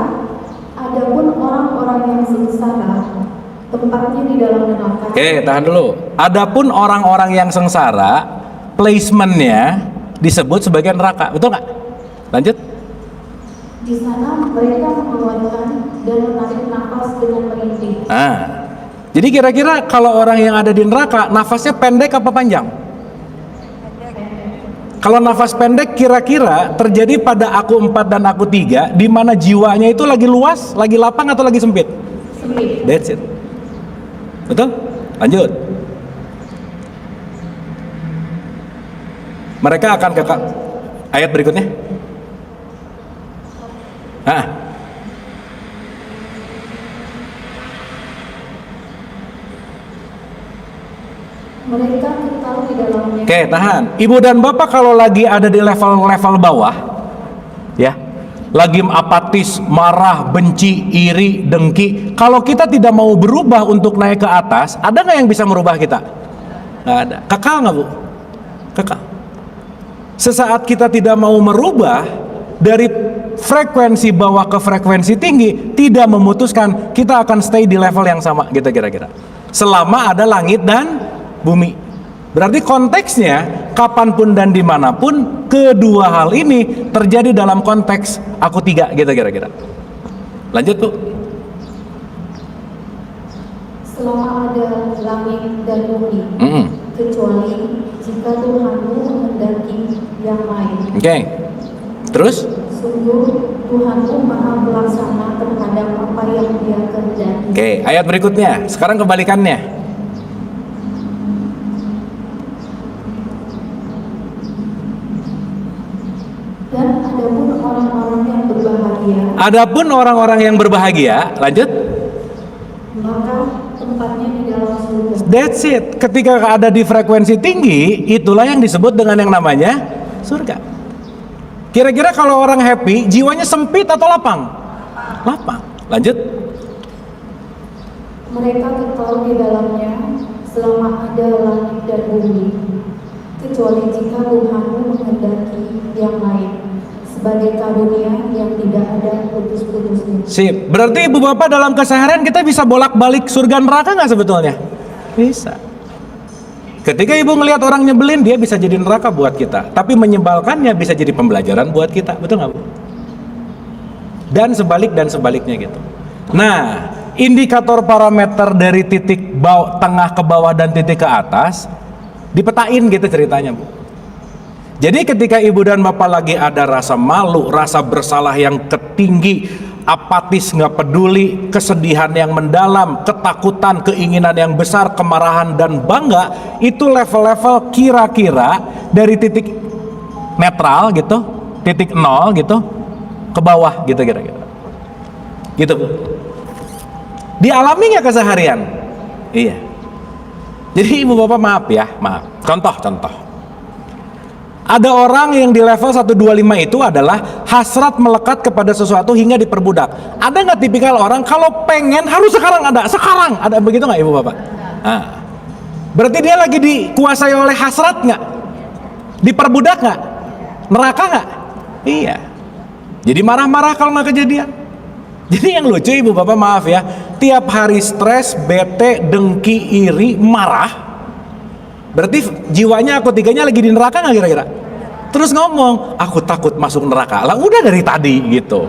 adapun orang-orang yang sengsara tempatnya di dalam neraka. Oke, tahan dulu. Adapun orang-orang yang sengsara, placementnya disebut sebagai neraka, betul nggak? Lanjut. Di sana mereka mengeluarkan dan menarik nafas dengan merintih. Nah, jadi kira-kira kalau orang yang ada di neraka, nafasnya pendek apa panjang? Kalau nafas pendek kira-kira terjadi pada aku 4 dan aku 3, di mana jiwanya itu lagi luas, lagi lapang atau lagi sempit? Sempit. That's it. Betul? Lanjut. Mereka akan kekal. Ayat berikutnya. Mereka kekal di dalamnya. Oke, tahan. Ibu dan bapak kalau lagi ada di level-level bawah, ya, lagi apatis, marah, benci, iri, dengki. Kalau kita tidak mau berubah untuk naik ke atas, ada nggak yang bisa merubah kita? Nggak ada. Kekal nggak, Bu? Kekal. Sesaat kita tidak mau merubah dari frekuensi bawah ke frekuensi tinggi, tidak memutuskan, kita akan stay di level yang sama, gitu kira-kira. Selama ada langit dan bumi. Berarti konteksnya kapanpun dan dimanapun kedua hal ini terjadi dalam konteks aku 3, gitu kira-kira. Lanjut, Bu. Selama ada langit dan bumi, kecuali jika Tuhanmu menghendaki yang lain. Oke. Terus? Sungguh Tuhanmu maha pelaksana terhadap apa yang Dia kehendaki. Oke, ayat berikutnya. Sekarang kebalikannya. Dan adapun orang-orang yang berbahagia, Adapun orang-orang yang berbahagia, lanjut. maka tempatnya di dalam surga. That's it. Ketika ada di frekuensi tinggi, itulah yang disebut dengan yang namanya surga. Kira-kira kalau orang happy, jiwanya sempit atau lapang? Lapang. Lanjut. Mereka kekal di dalamnya selama ada langit dan bumi, kecuali jika Tuhanmu menghendaki yang lain, sebagai karunia yang tidak ada putus-putusnya. Sip. Berarti ibu bapak dalam keseharian kita bisa bolak-balik surga neraka nggak sebetulnya? Bisa. Ketika ibu ngelihat orang nyebelin, dia bisa jadi neraka buat kita. Tapi menyebalkannya bisa jadi pembelajaran buat kita. Betul nggak, Bu? Dan sebaliknya gitu. Nah, indikator parameter dari titik tengah ke bawah dan titik ke atas dipetain gitu ceritanya, Bu. Jadi ketika ibu dan bapak lagi ada rasa malu, rasa bersalah yang ketinggi, apatis, nggak peduli, kesedihan yang mendalam, ketakutan, keinginan yang besar, kemarahan dan bangga, itu level-level kira-kira dari titik netral gitu, titik nol gitu, ke bawah gitu kira-kira. Gitu Bu. Dialami nggak keseharian? Iya. Jadi ibu bapak maaf ya, maaf. Contoh. Ada orang yang di level 125 itu adalah hasrat melekat kepada sesuatu hingga diperbudak. Ada nggak tipikal orang kalau pengen harus sekarang ada begitu nggak ibu bapak? Nah, berarti dia lagi dikuasai oleh hasrat nggak? Diperbudak nggak? Neraka nggak? Iya. Jadi marah-marah kalau nggak kejadian. Jadi yang lucu ibu bapak maaf ya, tiap hari stres, bete, dengki, iri, marah. Berarti jiwanya aku tiganya lagi di neraka nggak kira-kira? Terus ngomong, aku takut masuk neraka. Lah udah dari tadi gitu.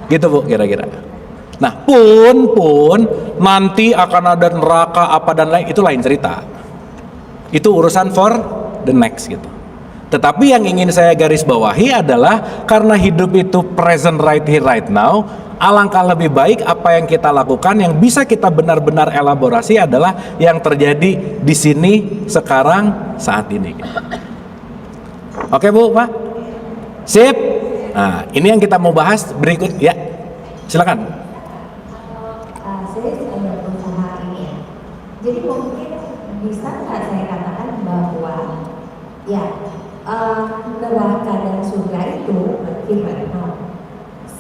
Gitu Bu kira-kira. Nah pun nanti akan ada neraka apa dan lain, itu lain cerita. Itu urusan for the next gitu. Tetapi yang ingin saya garis bawahi adalah karena hidup itu present right here right now, alangkah lebih baik apa yang kita lakukan yang bisa kita benar-benar elaborasi adalah yang terjadi di sini sekarang saat ini. Oke Bu, Pak? Sip. Nah, ini yang kita mau bahas berikut ya. Silakan. Saya ada berusaha ini ya. Jadi mungkin bisa nggak saya katakan bahwa ya neraka dan surga itu berarti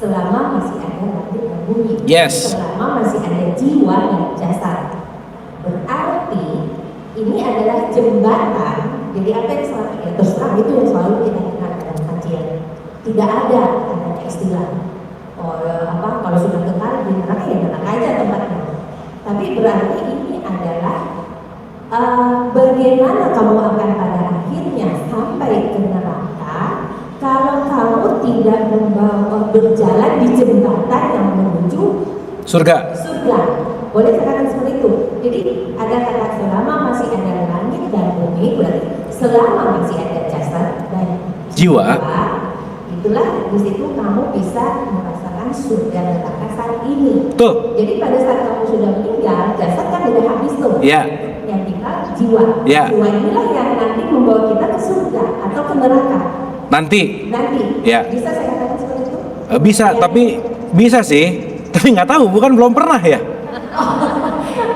selama masih ada langit dan bumi, Yes. selama masih ada jiwa dan jasad. Berarti ini adalah jembatan. Jadi apa yang selalu ya terserah itu yang selalu kita dengar dalam kajian. Tidak ada istilah kalau sudah kekal di neraka ya neraka aja tempatnya. Tapi berarti ini adalah bagaimana kamu akan pada akhirnya sampai ke neraka kalau kamu tidak berjalan di jembatan yang menuju Surga. Boleh katakan seperti itu. Jadi ada kata selama masih ada langit dan bumi, berarti selama masih ada jasad dan Jiwa. itulah di situ kamu bisa merasakan surga neraka saat ini. Tuh. Jadi pada saat kamu sudah meninggal, jasad kan udah habis tuh. Ya. Yang tinggal jiwa. Ya. Jiwa inilah yang nanti membawa kita ke surga atau ke neraka. Nanti. Ya. Bisa saya katakan seperti itu? Bisa, Ya. tapi bisa sih. Tapi nggak tahu, bukan belum pernah ya.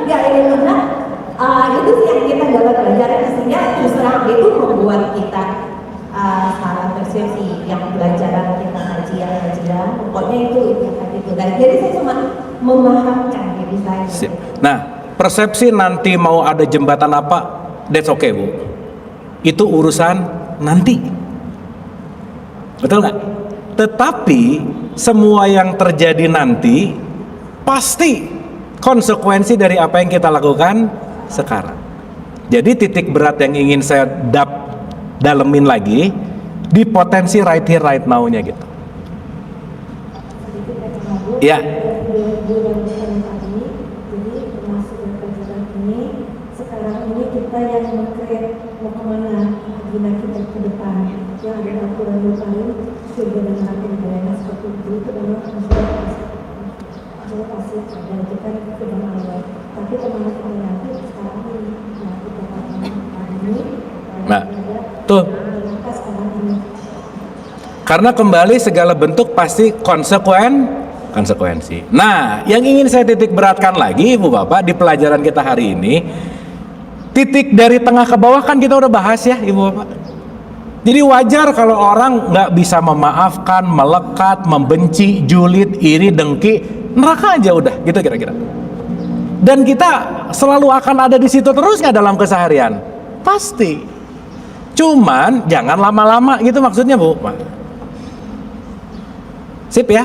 Enggak, ini karena itu sih yang kita dapat belajar, mestinya terus terang itu membuat kita salah persepsi yang pelajaran kita kajian pokoknya itu yang tadi itu. Dan jadi saya cuma memahamkan diri saya. Nah, persepsi nanti mau ada jembatan apa, that's okay Bu. Itu urusan nanti. Betul nggak? Tetapi semua yang terjadi nanti pasti konsekuensi dari apa yang kita lakukan sekarang. Jadi titik berat yang ingin saya dalemin lagi di potensi right here right now-nya gitu. Ya. Jadi termasuk pelajaran ini sekarang ini kita yang mengkreat mau kemana lagi kita ke depan yang ada aturan lain surga dan neraka negara seperti itu adalah masalah pasti ada kita sudah mulai tapi kemana kita nanti sekarang ini kita hari ini Nah, tuh. Karena kembali segala bentuk pasti konsekuensi. Nah, yang ingin saya titik beratkan lagi Ibu Bapak di pelajaran kita hari ini, titik dari tengah ke bawah kan kita udah bahas ya Ibu Bapak. Jadi wajar kalau orang nggak bisa memaafkan, melekat, membenci, julid, iri, dengki, neraka aja udah gitu kira-kira. Dan kita selalu akan ada di situ terus nggak dalam keseharian? Pasti. Cuman jangan lama-lama gitu maksudnya Bu. Sip ya.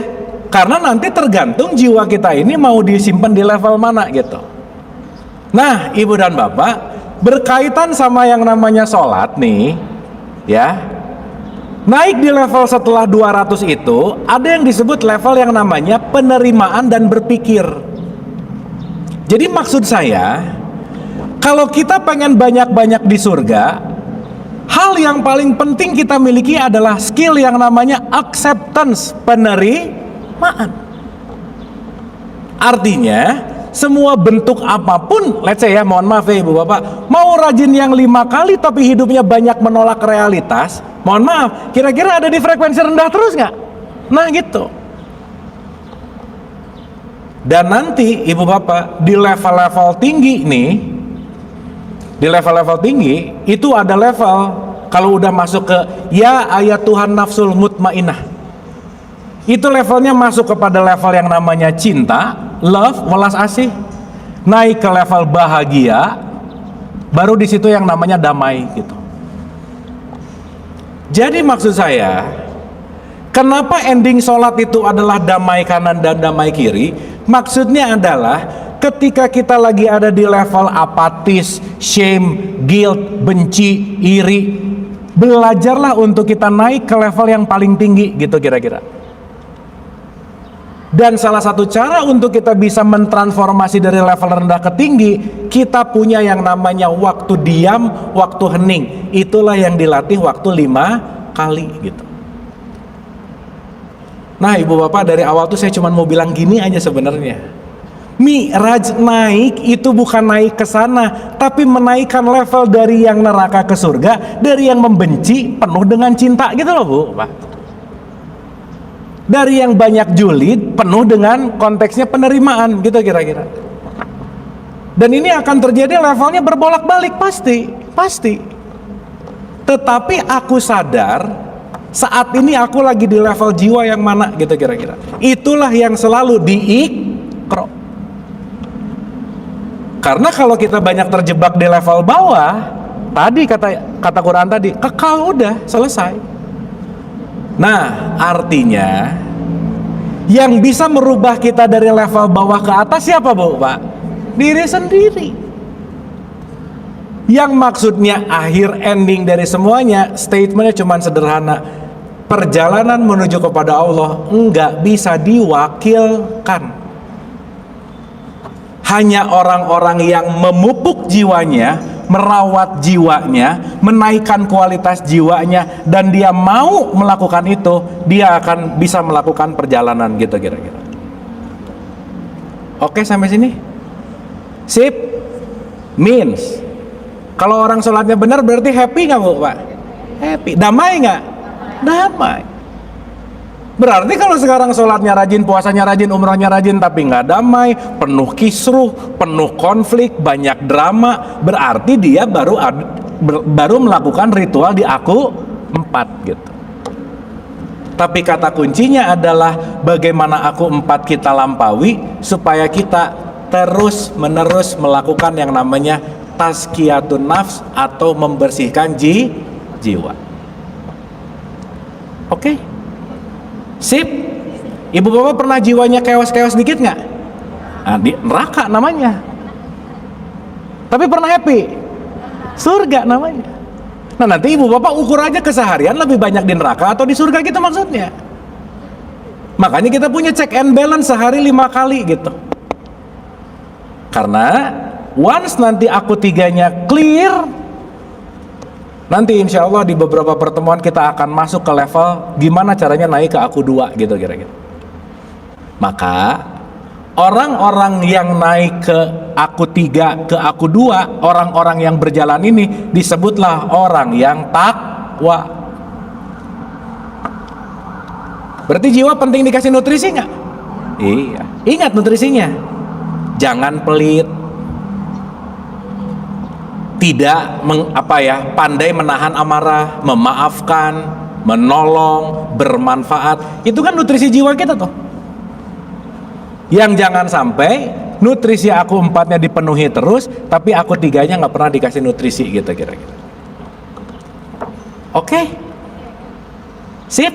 Karena nanti tergantung jiwa kita ini mau disimpan di level mana gitu. Nah, Ibu dan Bapak, berkaitan sama yang namanya sholat nih, ya. Naik di level setelah 200 itu, ada yang disebut level yang namanya penerimaan dan berpikir. Jadi maksud saya, kalau kita pengen banyak-banyak di surga, hal yang paling penting kita miliki adalah skill yang namanya acceptance, penerimaan. Artinya semua bentuk apapun, let's say ya, mohon maaf ya ibu bapak, mau rajin yang 5 kali tapi hidupnya banyak menolak realitas, mohon maaf, kira-kira ada di frekuensi rendah terus nggak? Nah gitu. Dan nanti ibu bapak di level-level tinggi nih, di level-level tinggi itu ada level kalau udah masuk ke ya ayat Tuhan nafsul mutmainah, itu levelnya masuk kepada level yang namanya cinta, love, welas asih, naik ke level bahagia, baru di situ yang namanya damai gitu. Jadi maksud saya, kenapa ending sholat itu adalah damai kanan dan damai kiri? Maksudnya adalah ketika kita lagi ada di level apatis, shame, guilt, benci, iri, belajarlah untuk kita naik ke level yang paling tinggi gitu kira-kira. Dan salah satu cara untuk kita bisa mentransformasi dari level rendah ke tinggi, kita punya yang namanya waktu diam, waktu hening. Itulah yang dilatih waktu 5 kali gitu. Nah ibu bapak, dari awal tuh saya cuma mau bilang gini aja sebenarnya. Mi'raj naik itu bukan naik ke sana, tapi menaikkan level dari yang neraka ke surga, dari yang membenci penuh dengan cinta gitu loh bu, Pak. Dari yang banyak julid penuh dengan konteksnya penerimaan gitu kira-kira. Dan ini akan terjadi levelnya berbolak-balik pasti. Tetapi aku sadar saat ini aku lagi di level jiwa yang mana gitu kira-kira. Itulah yang selalu diikro. Karena kalau kita banyak terjebak di level bawah, tadi kata Quran tadi, kekal udah selesai. Nah, artinya yang bisa merubah kita dari level bawah ke atas siapa, Bu, Pak? Diri sendiri. Yang maksudnya akhir ending dari semuanya, statementnya cuma sederhana. Perjalanan menuju kepada Allah enggak bisa diwakilkan. Hanya orang-orang yang memupuk jiwanya, merawat jiwanya, menaikkan kualitas jiwanya, dan dia mau melakukan itu, dia akan bisa melakukan perjalanan gitu kira-kira. Oke sampai sini? Sip? Means kalau orang sholatnya benar berarti happy nggak Bu, Pak? Happy. Damai nggak? Damai. Berarti kalau sekarang sholatnya rajin, puasanya rajin, umrahnya rajin, tapi nggak damai, penuh kisruh, penuh konflik, banyak drama, berarti dia baru melakukan ritual di aku 4 gitu. Tapi kata kuncinya adalah bagaimana aku 4 kita lampaui supaya kita terus menerus melakukan yang namanya tazkiyatun nafs atau membersihkan jiwa. Oke? Sip? Ibu bapak pernah jiwanya keos-keos dikit nggak? Nah, di neraka namanya. Tapi pernah happy? Surga namanya. Nah nanti ibu bapak ukur aja keseharian lebih banyak di neraka atau di surga gitu maksudnya. Makanya kita punya check and balance sehari 5 kali gitu. Karena once nanti aku 3-nya clear, nanti insya Allah di beberapa pertemuan kita akan masuk ke level gimana caranya naik ke aku 2 gitu kira-kira. Maka orang-orang yang naik ke aku 3, ke aku 2, orang-orang yang berjalan ini disebutlah orang yang takwa. Berarti jiwa penting dikasih nutrisi nggak? Iya. Ingat nutrisinya. Jangan pelit. Tidak pandai menahan amarah, memaafkan, menolong, bermanfaat. Itu kan nutrisi jiwa kita tuh. Yang jangan sampai nutrisi aku 4-nya dipenuhi terus, tapi aku 3-nya nggak pernah dikasih nutrisi gitu kira-kira. Oke? Sip?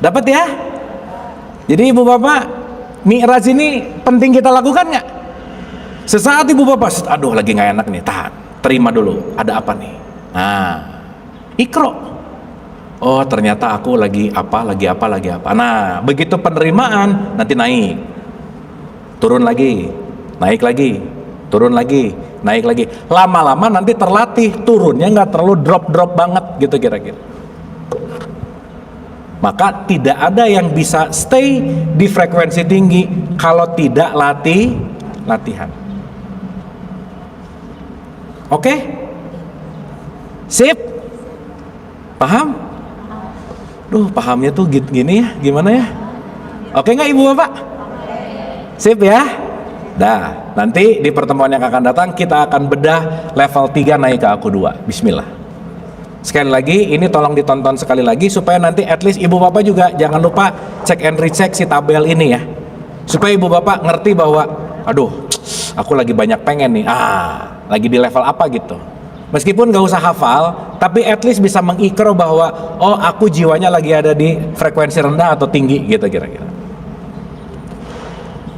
Dapat ya? Jadi ibu bapak, Mi'raj ini penting kita lakukan nggak? Sesaat ibu bapak, aduh lagi nggak enak nih, tahan, terima dulu, ada apa nih? Nah, ikro. Oh ternyata aku lagi apa. Nah begitu penerimaan nanti naik, turun lagi, naik lagi, turun lagi, naik lagi. Lama-lama nanti terlatih, turunnya nggak terlalu drop banget gitu kira-kira. Maka tidak ada yang bisa stay di frekuensi tinggi kalau tidak latihan. Oke? Sip? Paham? Pahamnya tuh gini ya, gimana ya? Oke nggak Ibu Bapak? Sip ya? Dah, nanti di pertemuan yang akan datang kita akan bedah level 3 naik ke aku 2. Bismillah. Sekali lagi, ini tolong ditonton sekali lagi supaya nanti at least Ibu Bapak juga jangan lupa cek and recheck si tabel ini ya. Supaya Ibu Bapak ngerti bahwa aduh, aku lagi banyak pengen nih. Lagi di level apa gitu. Meskipun gak usah hafal, tapi at least bisa mengikro bahwa oh aku jiwanya lagi ada di frekuensi rendah atau tinggi gitu kira-kira.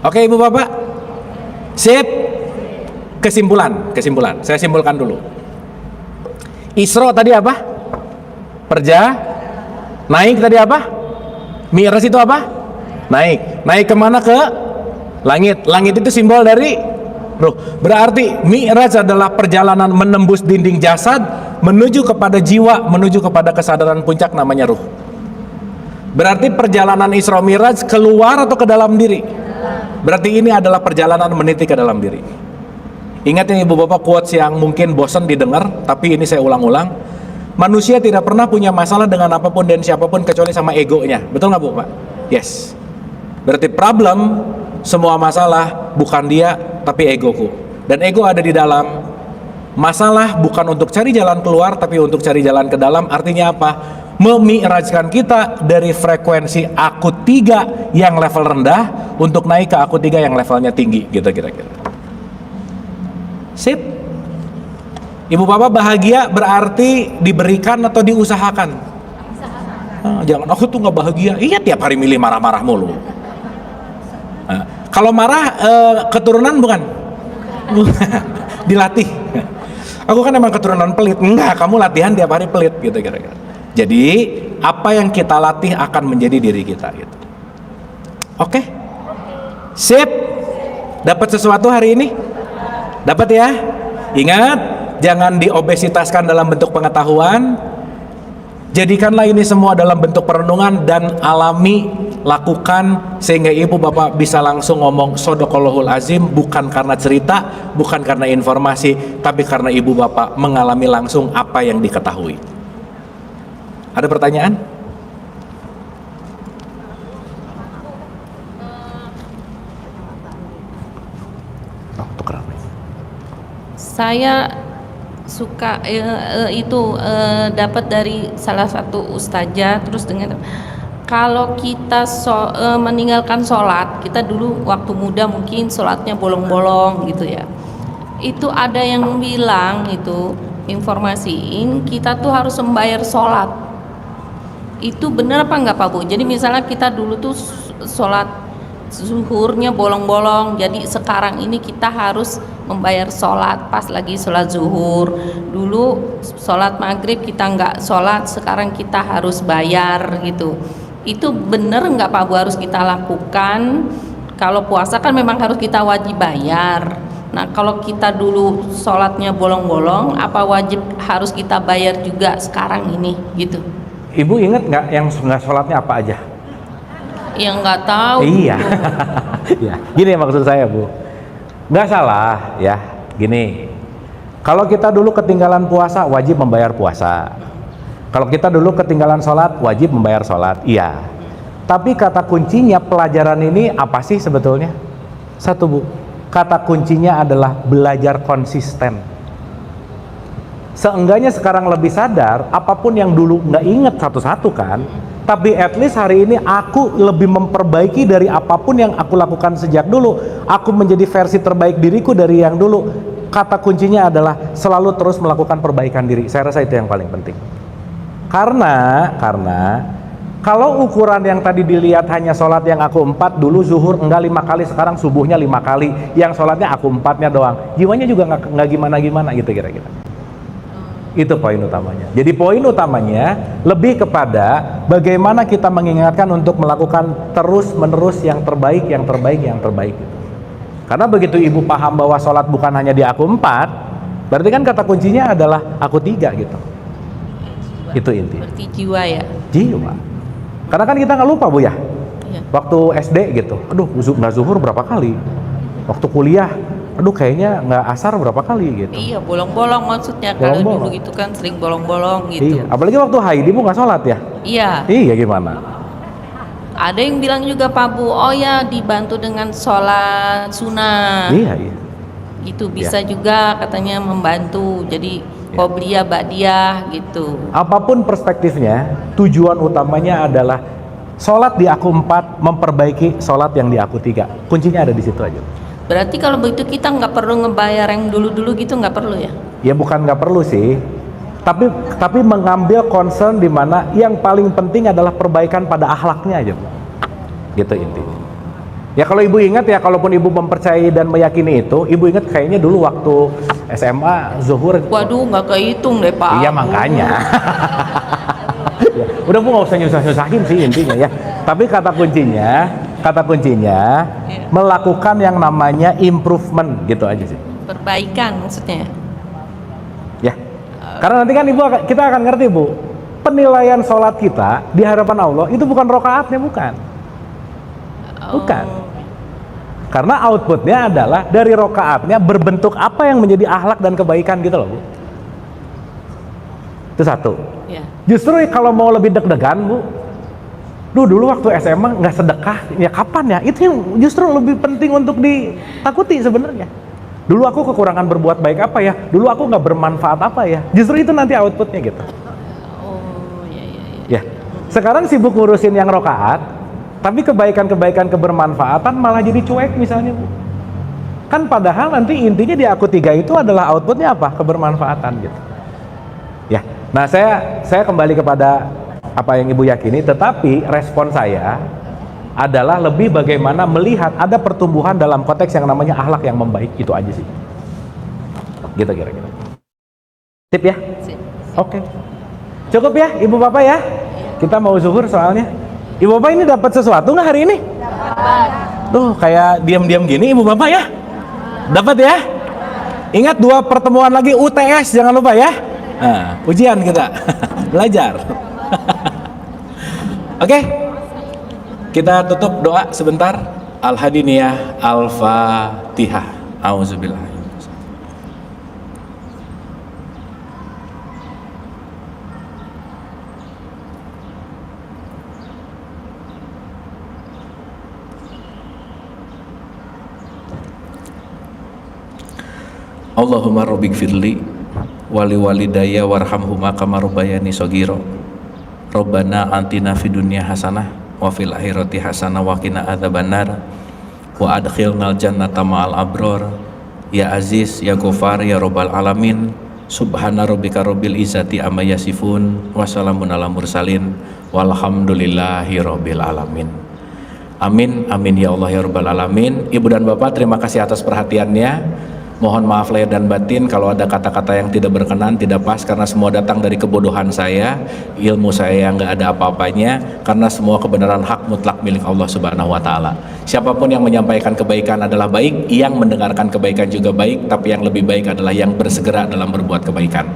Oke Ibu Bapak? Sip. Kesimpulan. Saya simpulkan dulu. Isra tadi apa? Naik tadi apa? Mi'raj itu apa? Naik kemana? Ke langit. Langit itu simbol dari ruh. Berarti Mi'raj adalah perjalanan menembus dinding jasad menuju kepada jiwa, menuju kepada kesadaran puncak namanya ruh. Berarti perjalanan Isra Mi'raj keluar atau ke dalam diri? Berarti ini adalah perjalanan meniti ke dalam diri. Ingat ya Ibu Bapak, quotes yang mungkin bosan didengar, tapi ini saya ulang-ulang. Manusia tidak pernah punya masalah dengan apapun dan siapapun kecuali sama egonya. Betul nggak Bu Pak? Yes. Berarti problem, semua masalah bukan dia, tapi egoku. Dan ego ada di dalam. Masalah bukan untuk cari jalan keluar, tapi untuk cari jalan ke dalam. Artinya apa? Memi'rajkan kita dari frekuensi aku 3 yang level rendah untuk naik ke aku 3 yang levelnya tinggi gitu kira-kira. Sip. Ibu Bapak bahagia berarti diberikan atau diusahakan? Jangan aku tuh nggak bahagia. Iya tiap hari milih marah-marah mulu. Kalau marah keturunan bukan? Dilatih. Aku kan emang keturunan pelit. Enggak, kamu latihan tiap hari pelit gitu kira-kira. Jadi apa yang kita latih akan menjadi diri kita gitu. Oke? Sip. Dapat sesuatu hari ini? Dapat ya? Ingat, jangan diobesitaskan dalam bentuk pengetahuan. Jadikanlah ini semua dalam bentuk perenungan dan alami, lakukan sehingga Ibu Bapak bisa langsung ngomong Shadaqallahul Azim, bukan karena cerita, bukan karena informasi, tapi karena Ibu Bapak mengalami langsung apa yang diketahui. Ada pertanyaan? Saya suka dapat dari salah satu ustazah, terus dengan kalau kita meninggalkan sholat, kita dulu waktu muda mungkin sholatnya bolong-bolong gitu ya, itu ada yang bilang itu informasiin kita tuh harus membayar sholat. Itu benar apa enggak Pak Bu? Jadi misalnya kita dulu tuh sholat zuhurnya bolong-bolong, jadi sekarang ini kita harus membayar sholat pas lagi sholat zuhur. Dulu sholat maghrib kita nggak sholat, sekarang kita harus bayar gitu. Itu bener nggak Pak Bu harus kita lakukan? Kalau puasa kan memang harus kita wajib bayar. Nah kalau kita dulu sholatnya bolong-bolong, apa wajib harus kita bayar juga sekarang ini gitu? Ibu ingat nggak yang nggak sholatnya apa aja? Yang nggak tahu. Iya. Ya, gini maksud saya Bu, nggak salah ya. Gini, kalau kita dulu ketinggalan puasa wajib membayar puasa. Kalau kita dulu ketinggalan sholat wajib membayar sholat. Iya. Tapi kata kuncinya pelajaran ini apa sih sebetulnya? Satu Bu, kata kuncinya adalah belajar konsisten. Seenggaknya sekarang lebih sadar, apapun yang dulu nggak inget satu-satu kan, tapi at least hari ini aku lebih memperbaiki dari apapun yang aku lakukan sejak dulu. Aku menjadi versi terbaik diriku dari yang dulu. Kata kuncinya adalah selalu terus melakukan perbaikan diri. Saya rasa itu yang paling penting. Karena kalau ukuran yang tadi dilihat hanya sholat yang aku 4, dulu zuhur enggak 5 kali, sekarang subuhnya 5 kali, yang sholatnya aku 4-nya doang, jiwanya juga nggak gimana-gimana gitu kira-kira. Itu poin utamanya. Jadi poin utamanya lebih kepada bagaimana kita mengingatkan untuk melakukan terus menerus yang terbaik gitu. Karena begitu ibu paham bahwa sholat bukan hanya di aku 4, berarti kan kata kuncinya adalah aku 3 gitu. Itu inti. Berarti jiwa ya. Jiwa. Karena kan kita nggak lupa Bu ya. Iya. Waktu SD gitu, aduh nggak zuhur berapa kali. Waktu kuliah, aduh kayaknya nggak asar berapa kali gitu. Iya, bolong-bolong maksudnya. Kalau Bolong-bolong. dulu gitu kan sering bolong-bolong gitu. Iya, apalagi waktu haid ibu nggak sholat ya. Iya. Iya gimana? Ada yang bilang juga Pak Bu, oh ya dibantu dengan sholat sunnah. Iya iya. Gitu bisa juga katanya membantu. Jadi qobliyah ba'diyah gitu. Apapun perspektifnya, tujuan utamanya adalah sholat di aku 4 memperbaiki sholat yang di aku 3. Kuncinya ada di situ aja. Berarti kalau begitu kita nggak perlu ngebayar yang dulu-dulu gitu, nggak perlu ya? Ya bukan nggak perlu sih, tapi mengambil concern di mana yang paling penting adalah perbaikan pada akhlaknya aja, Bu. Gitu intinya. Ya kalau ibu ingat ya, kalaupun ibu mempercayai dan meyakini itu, ibu ingat kayaknya dulu waktu SMA zuhur. Waduh, nggak kehitung deh Pak. Iya makanya. Ya, udah Bu nggak usah nyusah-nyusahin sih intinya ya. Tapi kata kuncinya Iya. melakukan yang namanya improvement gitu aja sih. Perbaikan maksudnya. Ya. Karena nanti kan kita akan ngerti Bu, penilaian sholat kita di hadapan Allah itu bukan rokaatnya, bukan. Bukan. Karena outputnya adalah dari rokaatnya berbentuk apa yang menjadi akhlak dan kebaikan gitu loh Bu. Itu satu. Ya. Justru kalau mau lebih deg-degan Bu, dulu waktu SMA nggak sedekah, ya kapan ya? Itu yang justru lebih penting untuk ditakuti sebenarnya. Dulu aku kekurangan berbuat baik apa ya? Dulu aku nggak bermanfaat apa ya? Justru itu nanti outputnya gitu. Oh, ya. Ya, sekarang sibuk ngurusin yang rokaat, tapi kebaikan-kebaikan kebermanfaatan malah jadi cuek misalnya Bu. Kan padahal nanti intinya di aku 3 itu adalah outputnya apa? Kebermanfaatan gitu. Ya, nah saya kembali kepada apa yang ibu yakini, tetapi respon saya adalah lebih bagaimana melihat ada pertumbuhan dalam konteks yang namanya akhlak yang membaik, itu aja sih. Gitu kira-kira. Tip ya? Sip. Oke. Cukup ya, Ibu Bapak ya? Kita mau zuhur soalnya. Ibu Bapak ini dapat sesuatu nggak hari ini? Dapat. Tuh, kayak diam-diam gini Ibu Bapak ya? Dapat ya? Ingat 2 pertemuan lagi UTS, jangan lupa ya. Nah, ujian kita. Belajar. Oke. Kita tutup doa sebentar. Al-Hadiniyah Al-Fatihah. Auzubillah. Allahumma rabbik firli wali walidayya warhamhuma kama rabbayani shaghira. Rabbana atina fid dunya hasanah wa fil akhirati hasanah wa qina adzabannar wa adkhilnal jannata ma'al abrar ya aziz ya ghafar ya rabbal alamin. Subhana rabbika rabbil izzati amma yasifun wa salamun alal mursalin walhamdulillahi rabbil alamin. Amin amin ya Allah ya rabbal alamin. Ibu dan Bapak, terima kasih atas perhatiannya. Mohon maaf lahir dan batin kalau ada kata-kata yang tidak berkenan, tidak pas, karena semua datang dari kebodohan saya, ilmu saya yang nggak ada apa-apanya, karena semua kebenaran hak mutlak milik Allah Subhanahu wa Ta'ala. Siapapun yang menyampaikan kebaikan adalah baik, yang mendengarkan kebaikan juga baik, tapi yang lebih baik adalah yang bersegera dalam berbuat kebaikan.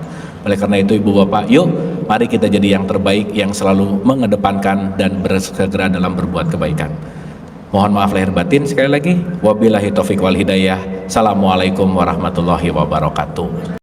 Oleh karena itu Ibu Bapak, yuk mari kita jadi yang terbaik, yang selalu mengedepankan dan bersegera dalam berbuat kebaikan. Mohon maaf lahir batin sekali lagi. Wabillahi taufiq wal hidayah. Assalamualaikum warahmatullahi wabarakatuh.